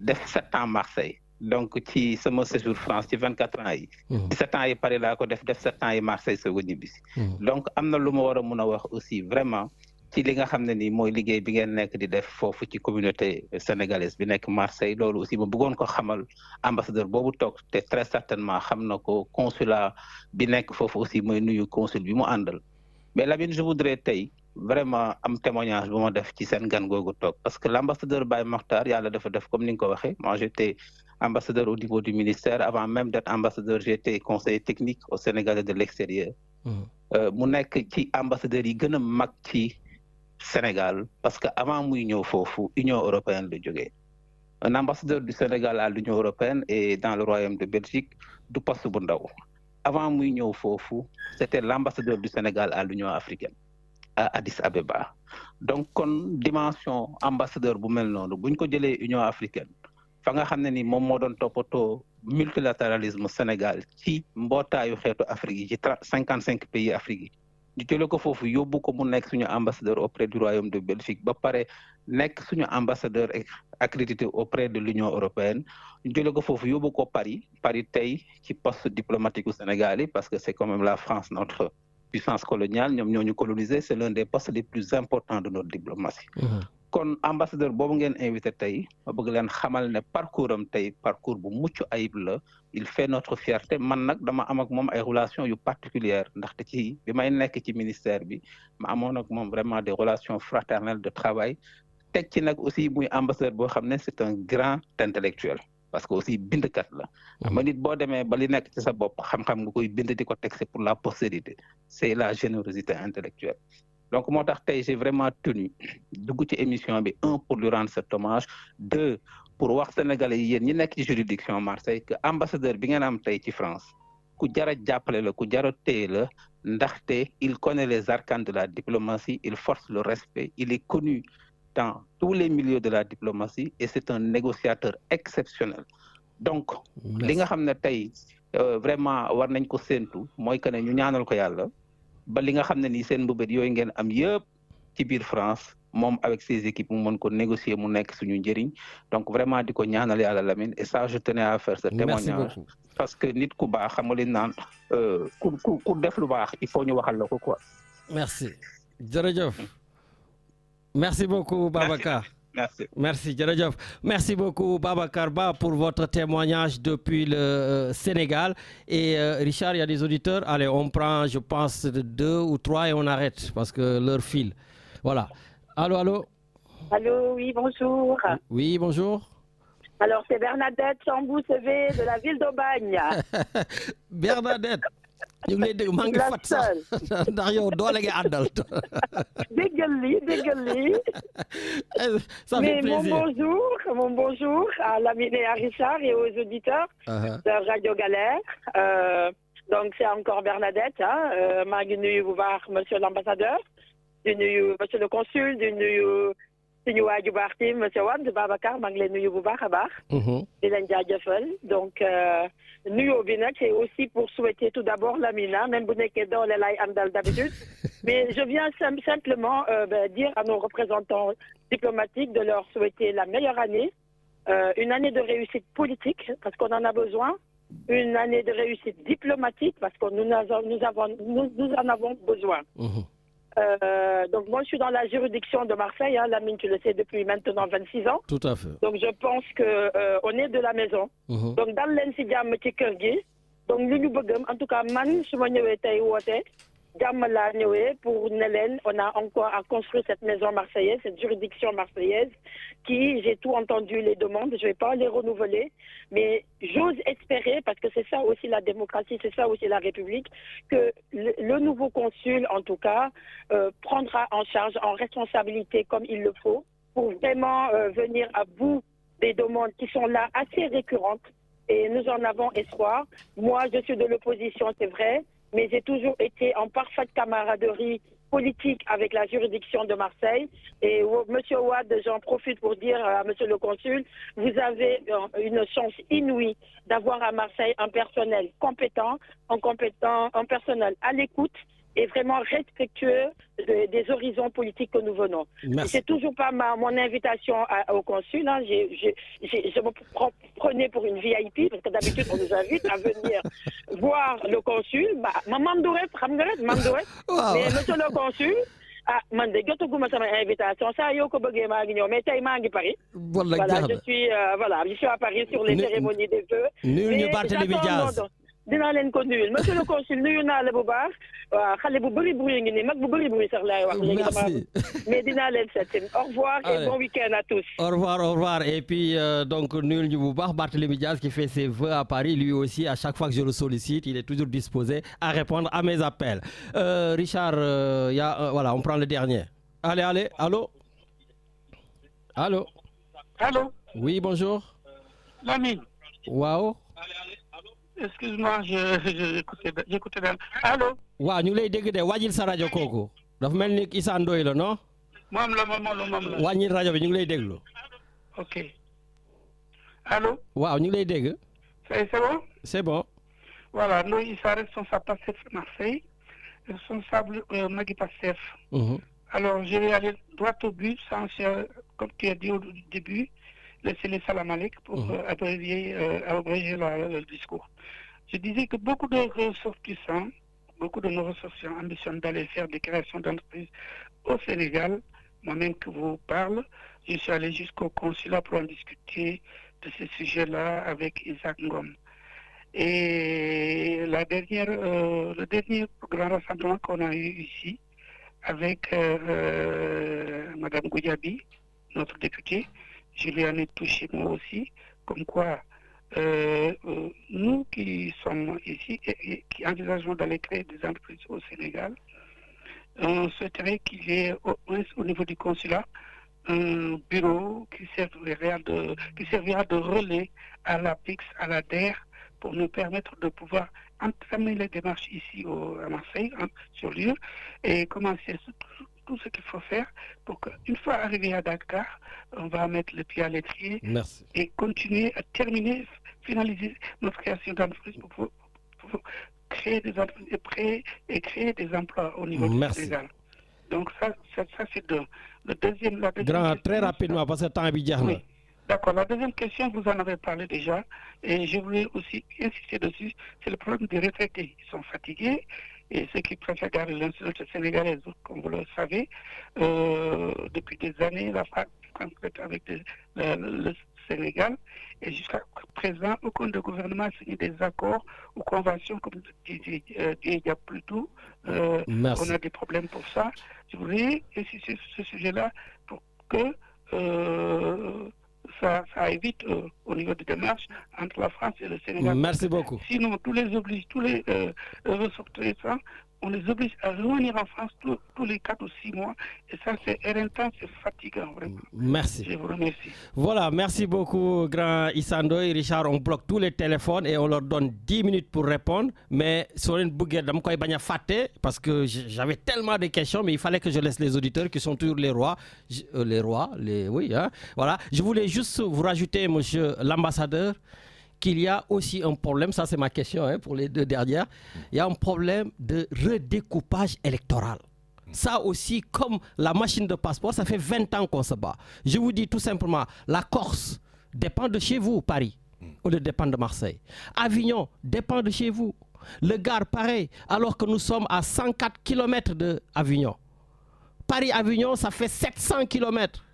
Def 7 ans Marseille donc ci sama séjour France ci 24 ans yi 17 ans yi Paris laa ko def 7 ans yi Marseille soo ko ñibbisi donc am na lu ma war a mun a wax aussi vraiment ci li nga xam ne nii mooy liggéey bi ngeen nekk di def foofu ci communauté sénégalaise bi nekk Marseille loolu aussi ma bëggoon ko xamal ambassadeur boobu toog te très certainement xam na ko consulat bi nekk foofu aussi mooy nuyu consul bi mu àndal mais Lamine je voudrais tey vraiment am témoignage bu ma def ci seen gan googu toog parce que l'ambassadeur Baye Mokhtar yàlla dafa def comme ni nga ko waxee moi j'étais ambassadeur au niveau du ministère avant même d'être ambassadeur j'étais conseiller technique au Sénégalais de l'extérieur mu nekk ci ambassadeur yi gën a mag ci Sénégal parce que avant muy ñëw foofu Union européenne la jógee un ambassadeur du Sénégal à l'Union européenne et dans le Royaume de Belgique du poste bu ndaw avant muy ñëw foofu c'était l'ambassadeur du Sénégal à l'Union africaine à Addis Abeba donc kon dimension ambassadeur bu mel noonu buñ ko jëlee Union africaine fa nga xam ne ni moom moo doon toppatoo multilatéralisme Sénégal ci mbootaayu xeetu Afrique yi ci 55 pays Afrique yi ñu jëlee ko foofu yóbbu ko mu nekk suñu ambassadeur auprès du Royaume de Belgique ba pare nekk suñu ambassadeur accrédité auprès de l'Union européenne ñu jëlee ko foofu yóbbu ko Paris tey ci poste diplomatique au Sénégal yi parce que c'est quand même la France notre puissance coloniale ñoom ñoo ñu colonisé c'est l'un des postes les plus importants de notre diplomatie kon ambassadeur boobu ngeen invité tey ma bëgg leen xamal ne parcours am tey parcours bu mucc ayib la il fait notre fierté man nag dama am ak moom ay relations yu particulières ndaxte ci bi may nekk ci ministère bi ma amoon ak moom vraiment des relations fraternelles de travail teg ci nag aussi muy ambassadeur boo xam ne c'est un grand intellectuel parce que aussi bindkat la xam nga nit boo demee ba li nekk ci sa bopp xam-xam nga koy bind di ko teg c'est pour la postérité c'est la générosité intellectuelle donc moo tax tey j'ai vraiment tenu dugg ci émission bi un pour lui rendre cet hommage deux pour wax sénégalais yi yéen ñi nekk ci juridiction Marseille que ambassadeur bi ngeen am tey ci France ku jara jàppale la ku jara téye la ndaxte il connaît les arcanes de la diplomatie il force le respect il est connu dans tous les milieux de la diplomatie et c'est un négociateur exceptionnel donc li nga xam ne tey vraiment war nañ ko séentu mooy que ne ñu ñaanal ko yàlla ba li nga xam ne nii seen mbëbët yooyu ngeen am yëpp ci biir France moom avec ses équipes mu mën ko négocier mu nekk suñu njëriñ donc vraiment di ko ñaanal yàlla Lamine et ça je tenais à faire ce témoignage parce que nit ku baax xam nga li naan ku def lu baax il faut ñu waxal la ko quoi. Merci jërëjëf. Merci beaucoup Babacar. Merci jërëjëf. Merci beaucoup Babacar Ba pour votre témoignage depuis le Sénégal. Et Richard, il y a des auditeurs. Allez, on prend, je pense, 2 ou 3 et on arrête parce que l'heure file. Voilà. Allô? Allô, oui, bonjour. Oui, bonjour. Alors, c'est Bernadette Chambou-Sevé de la ville d'Aubagne. Bernadette. ñu ngi lay dégg maa ngi fat sax ndax yow doole nga àndal. déggal lii. Ça fait plaisir. Mon bonjour à Lamine et à Richard et aux auditeurs de Radio Galère. Donc c'est encore Bernadette. maa ngi nuyu bu baax monsieur l'ambassadeur, di nuyu monsieur le consul, di nuyu suñu waaju baax ti monsieur Wade Babacar maa ngi leen nuyu bu baax a baax. di leen jaajëfal donc nuyoo bi nag c'est aussi pour souhaiter tout d'abord Lamina même bu nekkee doole laay àndal d'habitude mais je viens simplement dire à nos représentants diplomatiques de leur souhaiter la meilleure année, une année de réussite politique parce qu'on en a besoin, une année de réussite diplomatique parce que nous en avons besoin. Donc moi je suis dans la juridiction de Marseille, hein, Lamine tu le sais depuis maintenant 26 ans. Tout à fait. Donc je pense que on est de la maison. Donc dal leen ci jàmm ci kër gi. Donc lu ñu bëgg en tout cas man su ma ñëwee tey woote jàmm laa ñëwee pour ne leen on a encore à construire cette maison marseillaise, cette juridiction marseillaise qui, j'ai tout entendu les demandes, je vais pas les renouveler, mais j'ose espérer, parce que c'est ça aussi la démocratie, c'est ça aussi la République, que le nouveau consul, en tout cas, prendra en charge, en responsabilité comme il le faut, pour vraiment venir à bout des demandes qui sont là assez récurrentes, et nous en avons espoir. Moi, je suis de l'opposition, c'est vrai, mais j'ai toujours été en parfaite camaraderie politique avec la juridiction de Marseille. Et Monsieur Wade, j'en profite pour dire à Monsieur le Consul, vous avez une chance inouïe d'avoir à Marseille un personnel compétent, un personnel à l'écoute et vraiment respectueux des horizons politiques que nous venons. C'est toujours pas mon invitation au consul. Hein. Je me prenais pour une VIP parce que d'habitude on nous invite à venir voir le consul. Mais monsieur le consul, man de jotaguma sama invitation saa yoo ko bëggee maa ngi ñëw mais tey maa ngi Paris. Voilà, je suis à Paris sur les cérémonies des vœux. Nul ñu Barthélémy Dias. dinaa leen ko nuyul monsieur le consul nuyu naa la bu baax waaw xale bu bëri bruit ngi nii mag bu bëri bruit sax laay wax. Merci. Mais dinaa leen seet. Au revoir et bon week-end à tous. Au revoir. Et puis donc nuyul ñu bu baax Barthélémy Dias qui fait ses vœux à Paris, lui aussi à chaque fois que je le sollicite, il est toujours disposé à répondre à mes appels. Richard, voilà, on prend le dernier. Allez, allô. Allô. Oui, bonjour. Lamine. Waaw. Excuse-moi, j'écoutais bien. Allô. Waaw ñu ngi lay dégg de wàññil sa rajo kooku dafa mel ni Issa Ndoye la non. moom la. wàññil rajo bi ñu ngi lay déglu. Ok. Allô. Waaw ñu ngi lay dégg. C'est bon. C'est bon. Voilà, Ndoye Issa, responsable PASTEF Marseille, responsable Magui PASTEF. Alors je vais aller droit au but sans, comme tu as dit au début, laisser les salam alek pour abréger le discours. Je disais que beaucoup de ressortissants, beaucoup de nos ressortissants ambitionnent d'aller faire des créations d'entreprises au Sénégal. Moi-même que vous parle, je suis allé jusqu'au consulat pour en discuter de ces sujets-là avec Isaac Ngom. Et le dernier grand rassemblement qu'on a eu ici avec Madame Goudiaby, notre députée, je lui en ai touché moi aussi, comme quoi nous qui sommes ici et qui envisageons d'aller créer des entreprises au Sénégal, on souhaiterait qu'il y ait au niveau du consulat un bureau qui servira de relais à l'APIX, à la DER, pour nous permettre de pouvoir entamer les démarches ici à Marseille, sur lieu, et commencer tout ce qu'il faut faire pour qu'une fois arrivé à Dakar, on va mettre le pied à l'étrier et continuer à finaliser notre création d'entreprise pour créer des entreprises et créer des emplois au niveau du Sénégal. Donc ça c'est le deuxième. Très rapidement parce que le temps est bien. Oui. D'accord. La deuxième question, vous en avez parlé déjà, et je voulais aussi insister dessus, c'est le problème des retraités. Ils sont fatigués, et ceux qui préfèrent garder l'insulte sénégalaise, comme vous le savez, depuis des années, la frappe concrète avec le Sénégal, et jusqu'à présent, aucun de gouvernement a signé des accords ou conventions, comme disait Diego plus tôt. On a des problèmes pour ça. Je voulais insister sur ce sujet-là pour que ça évite au niveau des démarches entre la France et le Sénégal. Merci beaucoup. Sinon, tous les ressortissants on les oblige à revenir en France tous les 4 ou 6 mois. Et ça, c'est éreintant, c'est fatigant, vraiment. Merci. Je vous remercie. Voilà, merci beaucoup, grand Issando et Richard. On bloque tous les téléphones et on leur donne 10 minutes pour répondre. Mais sur une bouguette, parce que j'avais tellement de questions, mais il fallait que je laisse les auditeurs qui sont toujours les rois. Oui, hein. Voilà. Je voulais juste vous rajouter, monsieur l'ambassadeur, qu'il y a aussi un problème, ça c'est ma question hein, pour les 2 dernières, il y a un problème de redécoupage électoral. Ça aussi, comme la machine de passeport, ça fait 20 ans qu'on se bat. Je vous dis tout simplement, la Corse dépend de chez vous, Paris, ou dépend de Marseille. Avignon dépend de chez vous. Le Gard, pareil, alors que nous sommes à 104 km d'Avignon. Paris-Avignon, ça fait 700 km.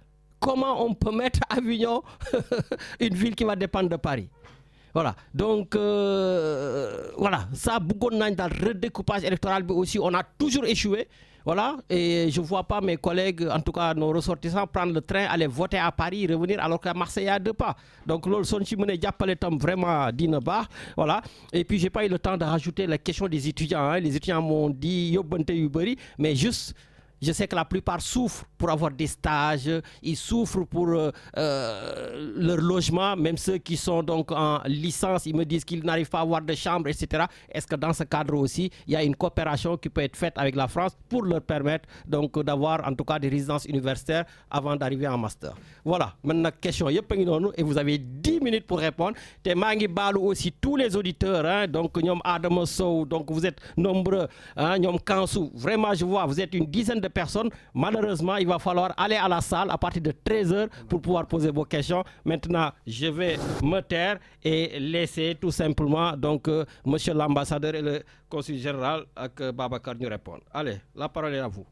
Comment on peut mettre Avignon, une ville qui va dépendre de Paris? Voilà, donc voilà, ça, beaucoup dans le redécoupage électoral, mais aussi on a toujours échoué. Voilà, et je ne vois pas mes collègues, en tout cas nos ressortissants, prendre le train, aller voter à Paris, revenir, alors qu'à Marseille, il y a 2 pas. Donc, l'on sont vraiment d'Inaba. Voilà, et puis, je n'ai pas eu le temps de rajouter la question des étudiants. Hein. Les étudiants m'ont dit, mais juste. Je sais que la plupart souffrent pour avoir des stages, ils souffrent pour leur logement, même ceux qui sont donc en licence, ils me disent qu'ils n'arrivent pas à avoir de chambre, etc. Est-ce que dans ce cadre aussi, il y a une coopération qui peut être faite avec la France pour leur permettre donc d'avoir en tout cas des résidences universitaires avant d'arriver en master? Voilà, maintenant question, et vous avez 10 minutes pour répondre. Et mangi balou aussi tous les auditeurs, hein, donc Nyom Adam Sow, donc vous êtes nombreux, hein, Nyom Kansou, vraiment je vois, vous êtes une dizaine de personnes. Malheureusement, il va falloir aller à la salle à partir de 13h pour pouvoir poser vos questions. Maintenant, je vais me taire et laisser tout simplement donc monsieur l'ambassadeur et le consul général avec Babacar nous répondre. Allez, la parole est à vous.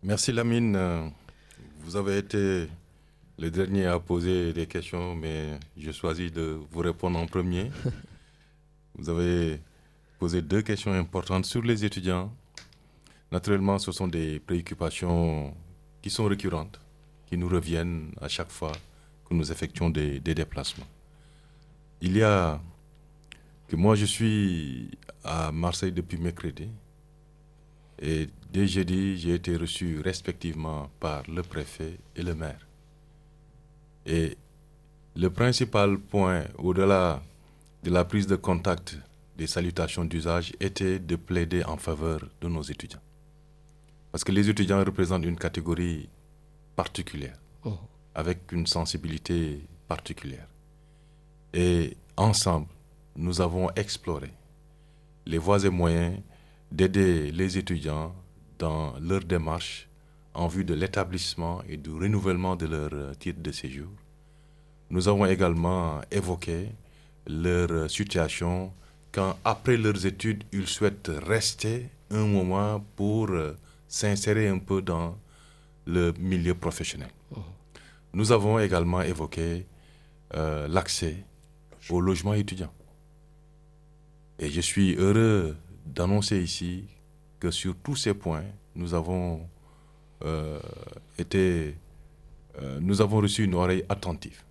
Merci Lamine. Vous avez été le dernier à poser des questions, mais je choisis de vous répondre en premier. Vous avez posé 2 questions importantes sur les étudiants. Naturellement, ce sont des préoccupations qui sont récurrentes, qui nous reviennent à chaque fois que nous effectuons des déplacements. Il y a que moi, je suis à Marseille depuis mercredi et dès jeudi, j'ai été reçu respectivement par le préfet et le maire. Et le principal point, au-delà de la prise de contact des salutations d'usage, était de plaider en faveur de nos étudiants. Parce que les étudiants représentent une catégorie particulière, avec une sensibilité particulière. Et ensemble, nous avons exploré les voies et moyens d'aider les étudiants dans leur démarche en vue de l'établissement et du renouvellement de leur titre de séjour. Nous avons également évoqué leur situation quand, après leurs études, ils souhaitent rester un moment pour s'insérer un peu dans le milieu professionnel. Nous avons également évoqué l'accès au logement étudiant. Et je suis heureux d'annoncer ici que sur tous ces points, nous avons reçu une oreille attentive.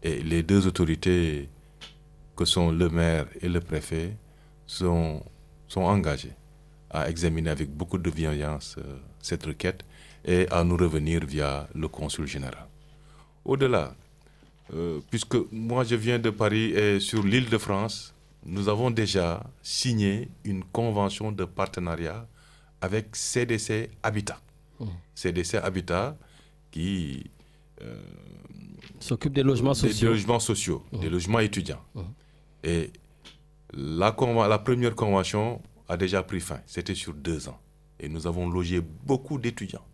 Et les 2 autorités que sont le maire et le préfet sont engagées à examiner avec beaucoup de bienveillance cette requête et à nous revenir via le consul général. Au-delà, puisque moi je viens de Paris et sur l'île de France, nous avons déjà signé une convention de partenariat avec CDC Habitat. CDC Habitat qui s'occupe des logements sociaux. Des logements sociaux, des logements étudiants. Et la première convention a déjà pris fin. C'était sur 2 ans. Et nous avons logé beaucoup d'étudiants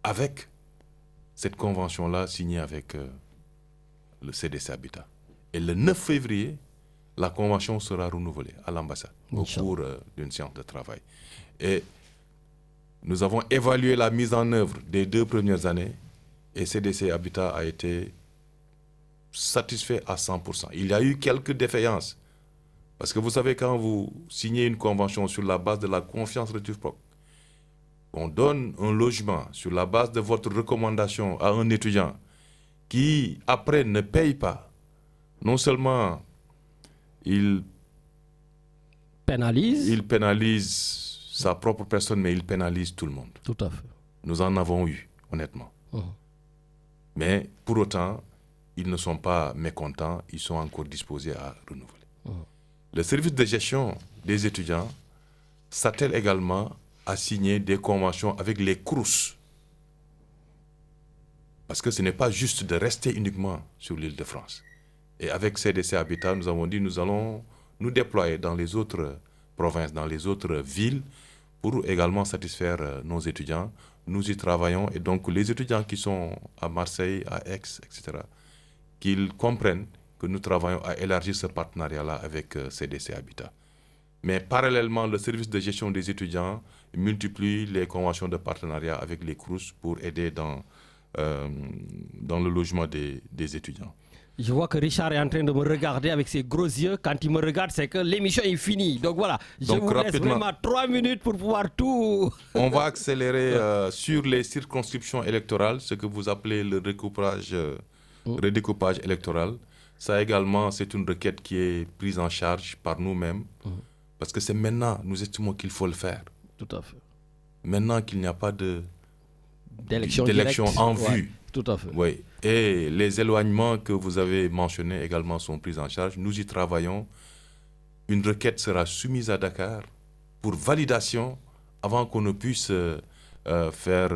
avec cette convention-là signée avec le CDC Habitat. Et le 9 février, la convention sera renouvelée à l'ambassade au cours d'une séance de travail. Et nous avons évalué la mise en œuvre des 2 premières années et CDC Habitat a été satisfait à 100%. Il y a eu quelques défaillances. Parce que vous savez, quand vous signez une convention sur la base de la confiance réciproque, on donne un logement sur la base de votre recommandation à un étudiant qui, après, ne paye pas, non seulement il pénalise. Il pénalise sa propre personne, mais il pénalise tout le monde. Tout à fait. Nous en avons eu, honnêtement. Mais pour autant, ils ne sont pas mécontents, ils sont encore disposés à renouveler. Le service de gestion des étudiants s'attelle également à signer des conventions avec les CROUS. Parce que ce n'est pas juste de rester uniquement sur l'île de France. Et avec CDC Habitat, nous avons dit nous allons nous déployer dans les autres provinces, dans les autres villes, pour également satisfaire nos étudiants. Nous y travaillons et donc les étudiants qui sont à Marseille, à Aix, etc., qu'ils comprennent que nous travaillons à élargir ce partenariat-là avec CDC Habitat. Mais parallèlement, le service de gestion des étudiants multiplie les conventions de partenariat avec les CROUS pour aider dans le logement des étudiants. Je vois que Richard est en train de me regarder avec ses gros yeux. Quand il me regarde, c'est que l'émission est finie. Donc voilà, je vous laisse vraiment 3 minutes pour pouvoir tout... On va accélérer sur les circonscriptions électorales, ce que vous appelez le redécoupage électoral. Ça également, c'est une requête qui est prise en charge par nous-mêmes. Parce que c'est maintenant, nous estimons qu'il faut le faire. Tout à fait. Maintenant qu'il n'y a pas d'élection en vue. Ouais, tout à fait. Oui. Et les éloignements que vous avez mentionnés également sont pris en charge. Nous y travaillons. Une requête sera soumise à Dakar pour validation avant qu'on ne puisse faire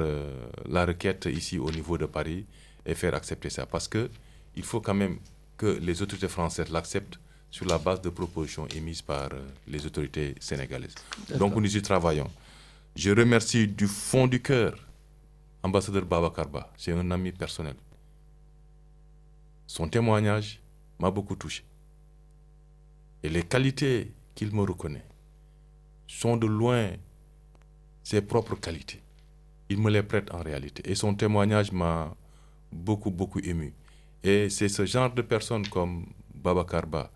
la requête ici au niveau de Paris et faire accepter ça. Parce qu'il faut quand même que les autorités françaises l'acceptent sur la base de propositions émises par les autorités sénégalaises. Donc nous y travaillons. Je remercie du fond du cœur ambassadeur Babacar Ba. C'est un ami personnel. Son témoignage m'a beaucoup touché. Et les qualités qu'il me reconnaît sont de loin ses propres qualités. Il me les prête en réalité. Et son témoignage m'a beaucoup ému. Et c'est ce genre de personnes comme Babacar Ba,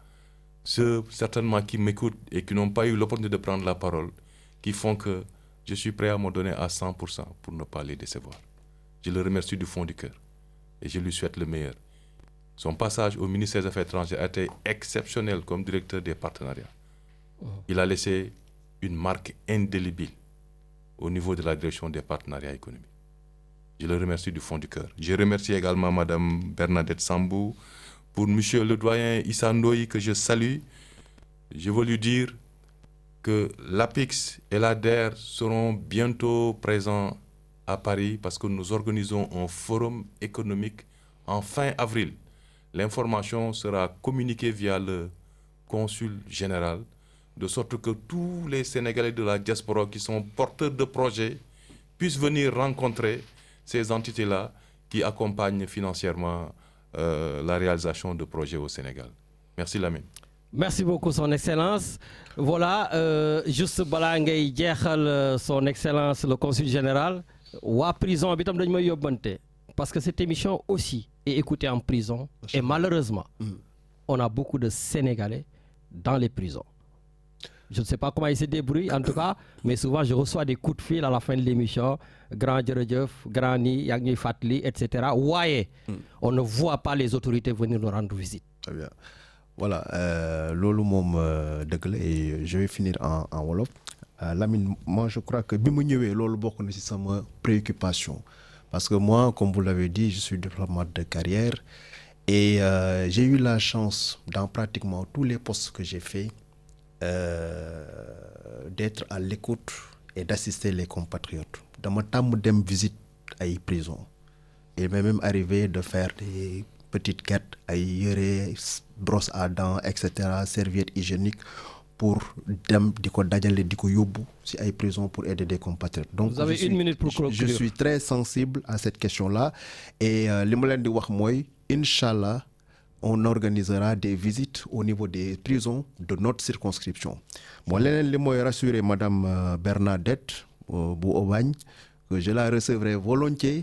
ceux certainement qui m'écoutent et qui n'ont pas eu l'opportunité de prendre la parole, qui font que je suis prêt à me donner à 100% pour ne pas les décevoir. Je le remercie du fond du cœur et je lui souhaite le meilleur. Son passage au ministère des Affaires étrangères a été exceptionnel comme directeur des partenariats. Il a laissé une marque indélébile au niveau de la direction des partenariats économiques. Je le remercie du fond du cœur. Je remercie également Mme Bernadette Sambou, pour M. le doyen Issa Ndoye que je salue. Je veux lui dire que l'APIX et l'ADER seront bientôt présents à Paris parce que nous organisons un forum économique en fin avril. L'information sera communiquée via le consul général, de sorte que tous les Sénégalais de la diaspora qui sont porteurs de projets puissent venir rencontrer ces entités-là qui accompagnent financièrement la réalisation de projets au Sénégal. Merci Lamine. Merci beaucoup, Son Excellence. Voilà, juste balangay djehal Son Excellence le Consul général. Wa prison bitam dañ may yobante parce que cette émission aussi est écoutée en prison et malheureusement, on a beaucoup de Sénégalais dans les prisons. Je ne sais pas comment ils se débrouillent en tout cas, mais souvent je reçois des coups de fil à la fin de l'émission. Grand Djeredjeuf, Grand Ni, Yagni Fatli, etc. Ouais, on ne voit pas les autorités venir nous rendre visite. Très bien. Voilà, Lolo Mom Degle, et je vais finir en Wolof. Lamine, moi je crois que Bimounioué, Lolo Boko, c'est ma préoccupation. Parce que moi, comme vous l'avez dit, je suis diplomate de carrière et j'ai eu la chance, dans pratiquement tous les postes que j'ai faits, d'être à l'écoute et d'assister les compatriotes. Dans mon temps, je visite à les prisons. Il m'est même arrivé de faire des petites quêtes à yére, brosse à dents, etc., serviettes hygiéniques pour dem diko dajale diko yobbu si ay prison pour aider des compatriotes. Donc vous avez une minute pour conclure. Je suis très sensible à cette question-là et li ma len di wax moy inchallah on organisera des visites au niveau des prisons de notre circonscription. Moi leneen li moy rassurer madame Bernadette Bou Obagne que je la recevrai volontiers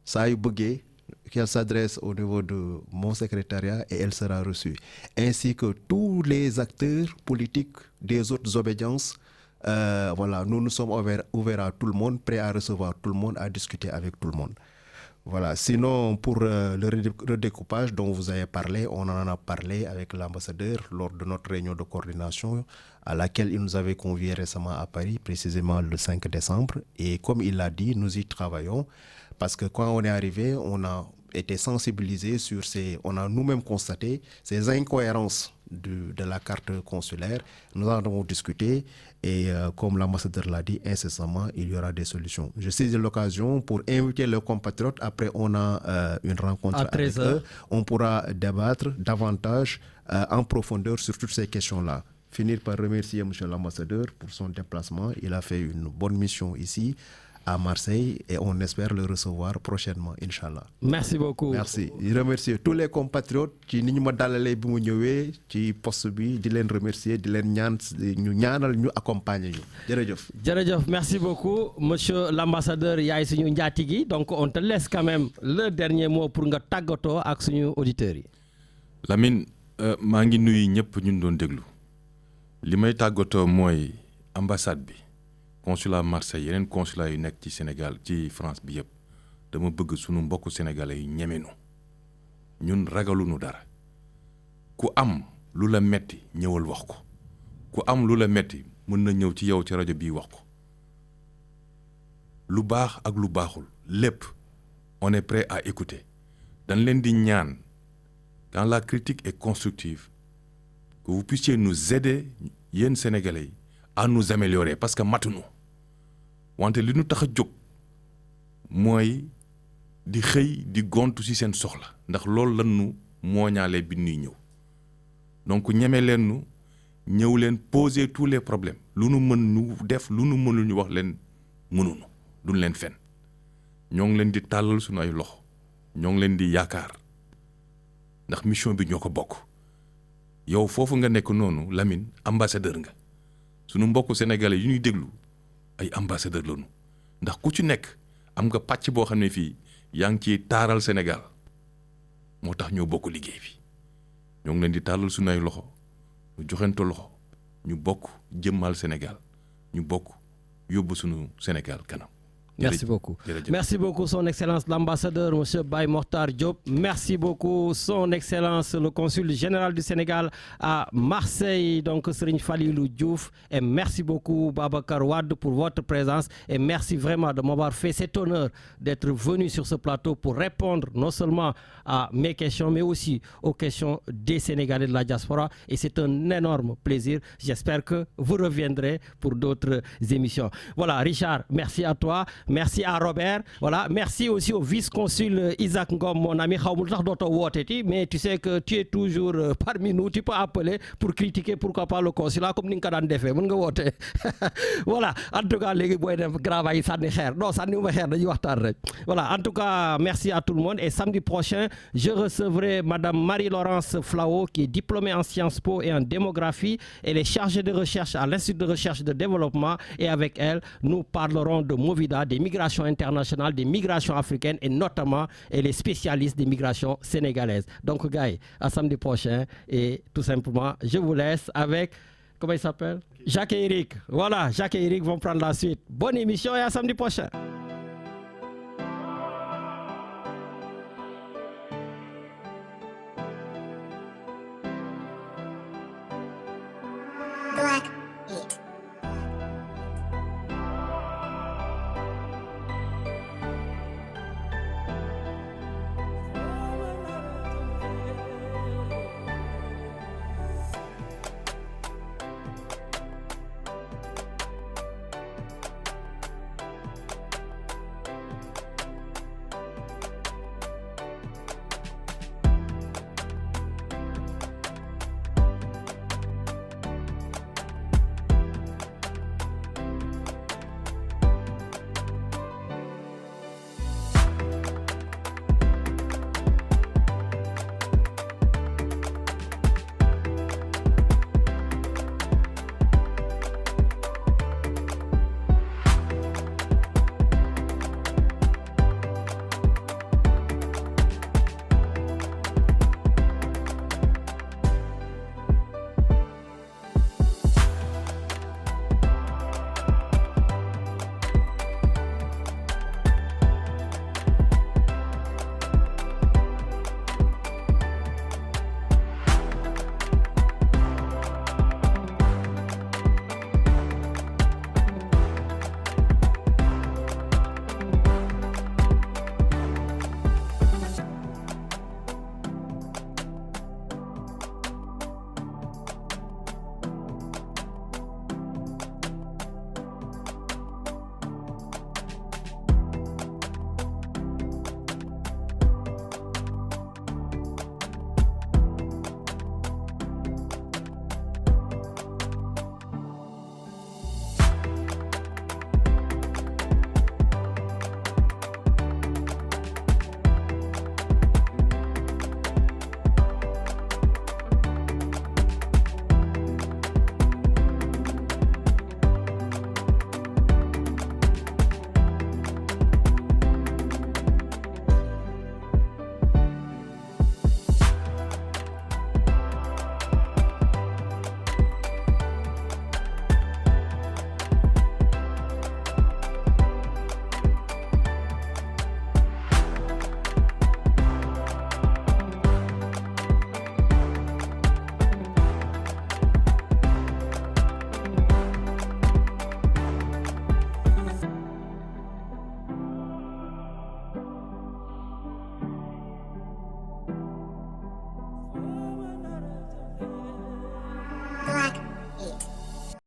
ça yu beugé qu'elle s'adresse au niveau de mon secrétariat et elle sera reçue. Ainsi que tous les acteurs politiques des autres obédiences. Voilà, nous sommes ouverts à tout le monde, prêts à recevoir tout le monde, à discuter avec tout le monde. Voilà. Sinon, pour le redécoupage dont vous avez parlé, on en a parlé avec l'ambassadeur lors de notre réunion de coordination à laquelle il nous avait conviés récemment à Paris, précisément le 5 décembre. Et comme il l'a dit, nous y travaillons parce que quand on est arrivé, on a été sensibilisés sur on a nous-mêmes constaté ces incohérences de la carte consulaire. Nous en avons discuté et comme l'ambassadeur l'a dit, incessamment, il y aura des solutions. Je saisis l'occasion pour inviter leurs compatriotes. Après, on a une rencontre avec eux. On pourra débattre davantage en profondeur sur toutes ces questions-là. Finir par remercier M. l'ambassadeur pour son déplacement. Il a fait une bonne mission ici à Marseille et on espère le recevoir prochainement, Inch'Allah. Merci beaucoup. Merci. Je remercie tous les compatriotes qui nous ont dalé bi mu ñëwé ci poste bi di leen remercier di leen ñaan ñu ñaanal ñu accompagner ñu. Jërëjëf. Jërëjëf, merci beaucoup monsieur l'ambassadeur yaay suñu njaatigui. Donc on te laisse quand même le dernier mot pour nga tagato ak suñu auditeurs yi. Lamine maa ngi nuyu ñëpp ñun doon déglu. Li may tagato moy ambassade bi. Consulat Marseille yeneen consulat yu nekk ci Sénégal ci France bi yëpp dama bëgg sunu mbokku sénégalais yi ñemenu ñun ragalunu dara ku am lu la metti ñëwal wax ko ku am lu la metti mën na ñëw ci yow ci rajo bii wax ko lu baax ak lu baaxul lépp on est prêt à écouter dañ leen di ñaan quand la critique est constructive que vous puissiez nous aider yéen sénégalais yi à nous améliorer parce que matunu wante li ñu tax a jóg mooy di xëy di gontu ci seen soxla ndax loolu lan nu mooñaale bi ñuy ñëw donc ñeme leen nu ñëw leen poser tous les problèmes lu nu mën ñu def lu nu mënul ñu wax leen mënunu duñ leen fen ñoo ngi leen di tàllal suñu ay loxo ñoo ngi leen di yaakaar ndax mission bi ñoo ko bokk yow foofu nga nekk noonu Lamine ambassadeur nga sunu mbokku sénégalais yu ñuy déglu ay ambassadeur lañu ndax ku ci nekk am nga pàcc boo xam ne fii yaa ngi ciy taaral Sénégal moo tax ñoo bokk liggéey bi ñoo ngi leen di tàllal suñu ay loxo ñu joxento loxo ñu bokk jëmmal Sénégal ñu bokk yóbbu suñu Sénégal kanam. Merci beaucoup. Merci beaucoup, Son Excellence l'ambassadeur, M. Baye Mokhtar Diop. Merci beaucoup, Son Excellence le consul général du Sénégal à Marseille, donc Serigne Falilou Diouf. Et merci beaucoup, Babacar Wade, pour votre présence. Et merci vraiment de m'avoir fait cet honneur d'être venu sur ce plateau pour répondre non seulement à mes questions, mais aussi aux questions des Sénégalais de la diaspora. Et c'est un énorme plaisir. J'espère que vous reviendrez pour d'autres émissions. Voilà, Richard, merci à toi. Merci à Robert. Voilà. Merci aussi au vice-consul Isaac Ngom, mon ami. Mais tu sais que tu es toujours parmi nous. Tu peux appeler pour critiquer, pourquoi pas le consulat, comme nous l'avons fait. Voilà. En tout cas, les voilà. En tout cas, merci à tout le monde. Et samedi prochain, je recevrai Madame Marie-Laurence Flao, qui est diplômée en Sciences Po et en démographie. Elle est chargée de recherche à l'Institut de recherche et de développement. Et avec elle, nous parlerons de Movida, des migrations internationales, des migrations africaines et notamment elle est spécialiste des migrations sénégalaises. Donc, gars, à samedi prochain et tout simplement, je vous laisse avec, comment il s'appelle? Jacques et Eric. Voilà, Jacques et Eric vont prendre la suite. Bonne émission et à samedi prochain.